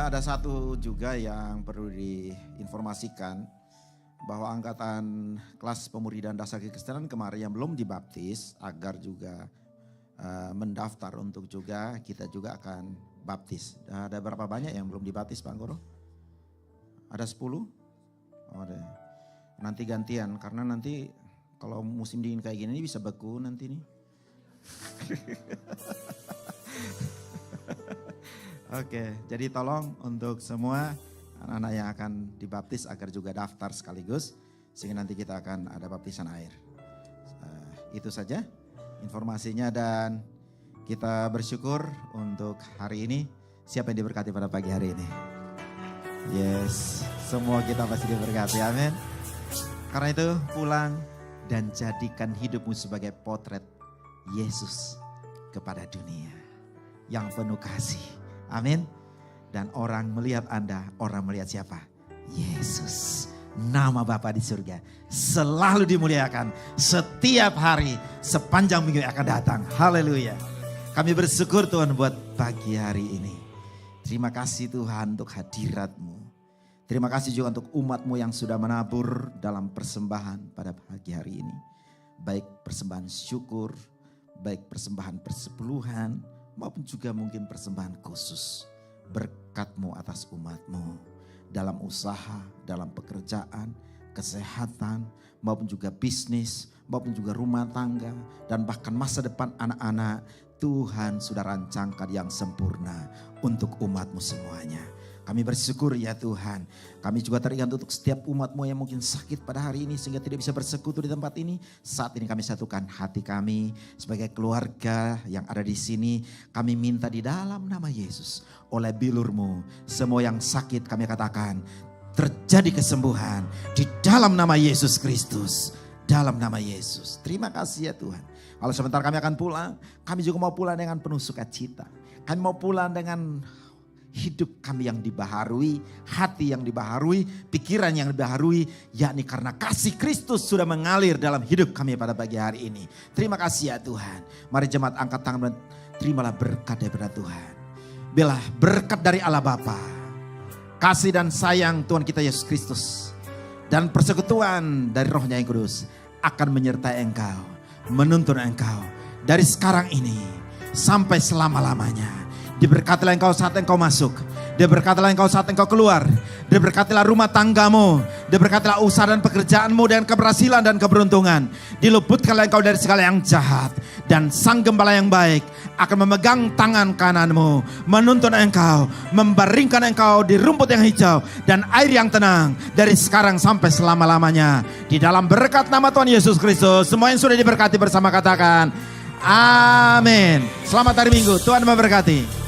Ada satu juga yang perlu diinformasikan bahwa angkatan kelas pemuridan dasar kekristenan kemarin yang belum dibaptis agar juga mendaftar untuk juga kita juga akan baptis. Ada berapa banyak yang belum dibaptis Pak Goro? Ada 10? Oh, ada. Nanti gantian karena nanti kalau musim dingin kayak gini bisa beku nanti nih. Oke, jadi tolong untuk semua anak-anak yang akan dibaptis agar juga daftar sekaligus sehingga nanti kita akan ada baptisan air. Itu saja informasinya dan kita bersyukur untuk hari ini. Siapa yang diberkati pada pagi hari ini? Yes, semua kita pasti diberkati, amin. Karena itu pulang dan jadikan hidupmu sebagai potret Yesus kepada dunia yang penuh kasih. Amin. Dan orang melihat Anda, orang melihat siapa? Yesus. Nama Bapa di surga selalu dimuliakan setiap hari sepanjang minggu yang akan datang. Haleluya. Kami bersyukur Tuhan buat pagi hari ini. Terima kasih Tuhan untuk hadirat-Mu. Terima kasih juga untuk umat-Mu yang sudah menabur dalam persembahan pada pagi hari ini. Baik persembahan syukur, baik persembahan persepuluhan, maupun juga mungkin persembahan khusus. Berkat-Mu atas umat-Mu dalam usaha, dalam pekerjaan, kesehatan, maupun juga bisnis, maupun juga rumah tangga, dan bahkan masa depan anak-anak. Tuhan sudah rancangkan yang sempurna untuk umat-Mu semuanya. Kami bersyukur ya Tuhan. Kami juga teringat untuk setiap umat-Mu yang mungkin sakit pada hari ini sehingga tidak bisa bersekutu di tempat ini. Saat ini kami satukan hati kami sebagai keluarga yang ada di sini. Kami minta di dalam nama Yesus oleh bilur-Mu semua yang sakit kami katakan terjadi kesembuhan di dalam nama Yesus Kristus. Dalam nama Yesus. Terima kasih ya Tuhan. Kalau sebentar kami akan pulang, kami juga mau pulang dengan penuh sukacita. Kami mau pulang dengan hidup kami yang dibaharui, hati yang dibaharui, pikiran yang dibaharui, yakni karena kasih Kristus sudah mengalir dalam hidup kami pada pagi hari ini. Terima kasih ya Tuhan. Mari jemaat angkat tangan dan terimalah berkat daripada Tuhan. Biarlah berkat dari Allah Bapa, kasih dan sayang Tuhan kita Yesus Kristus, dan persekutuan dari Roh-Nya yang Kudus akan menyertai engkau, menuntun engkau dari sekarang ini sampai selama-lamanya. Diberkatilah engkau saat engkau masuk. Diberkatilah engkau saat engkau keluar. Diberkatilah rumah tanggamu. Diberkatilah usaha dan pekerjaanmu dengan keberhasilan dan keberuntungan. Diluputkanlah engkau dari segala yang jahat. Dan sang gembala yang baik akan memegang tangan kananmu, menuntun engkau, membaringkan engkau di rumput yang hijau dan air yang tenang dari sekarang sampai selama-lamanya. Di dalam berkat nama Tuhan Yesus Kristus, semua yang sudah diberkati bersama katakan amin. Selamat hari Minggu, Tuhan memberkati.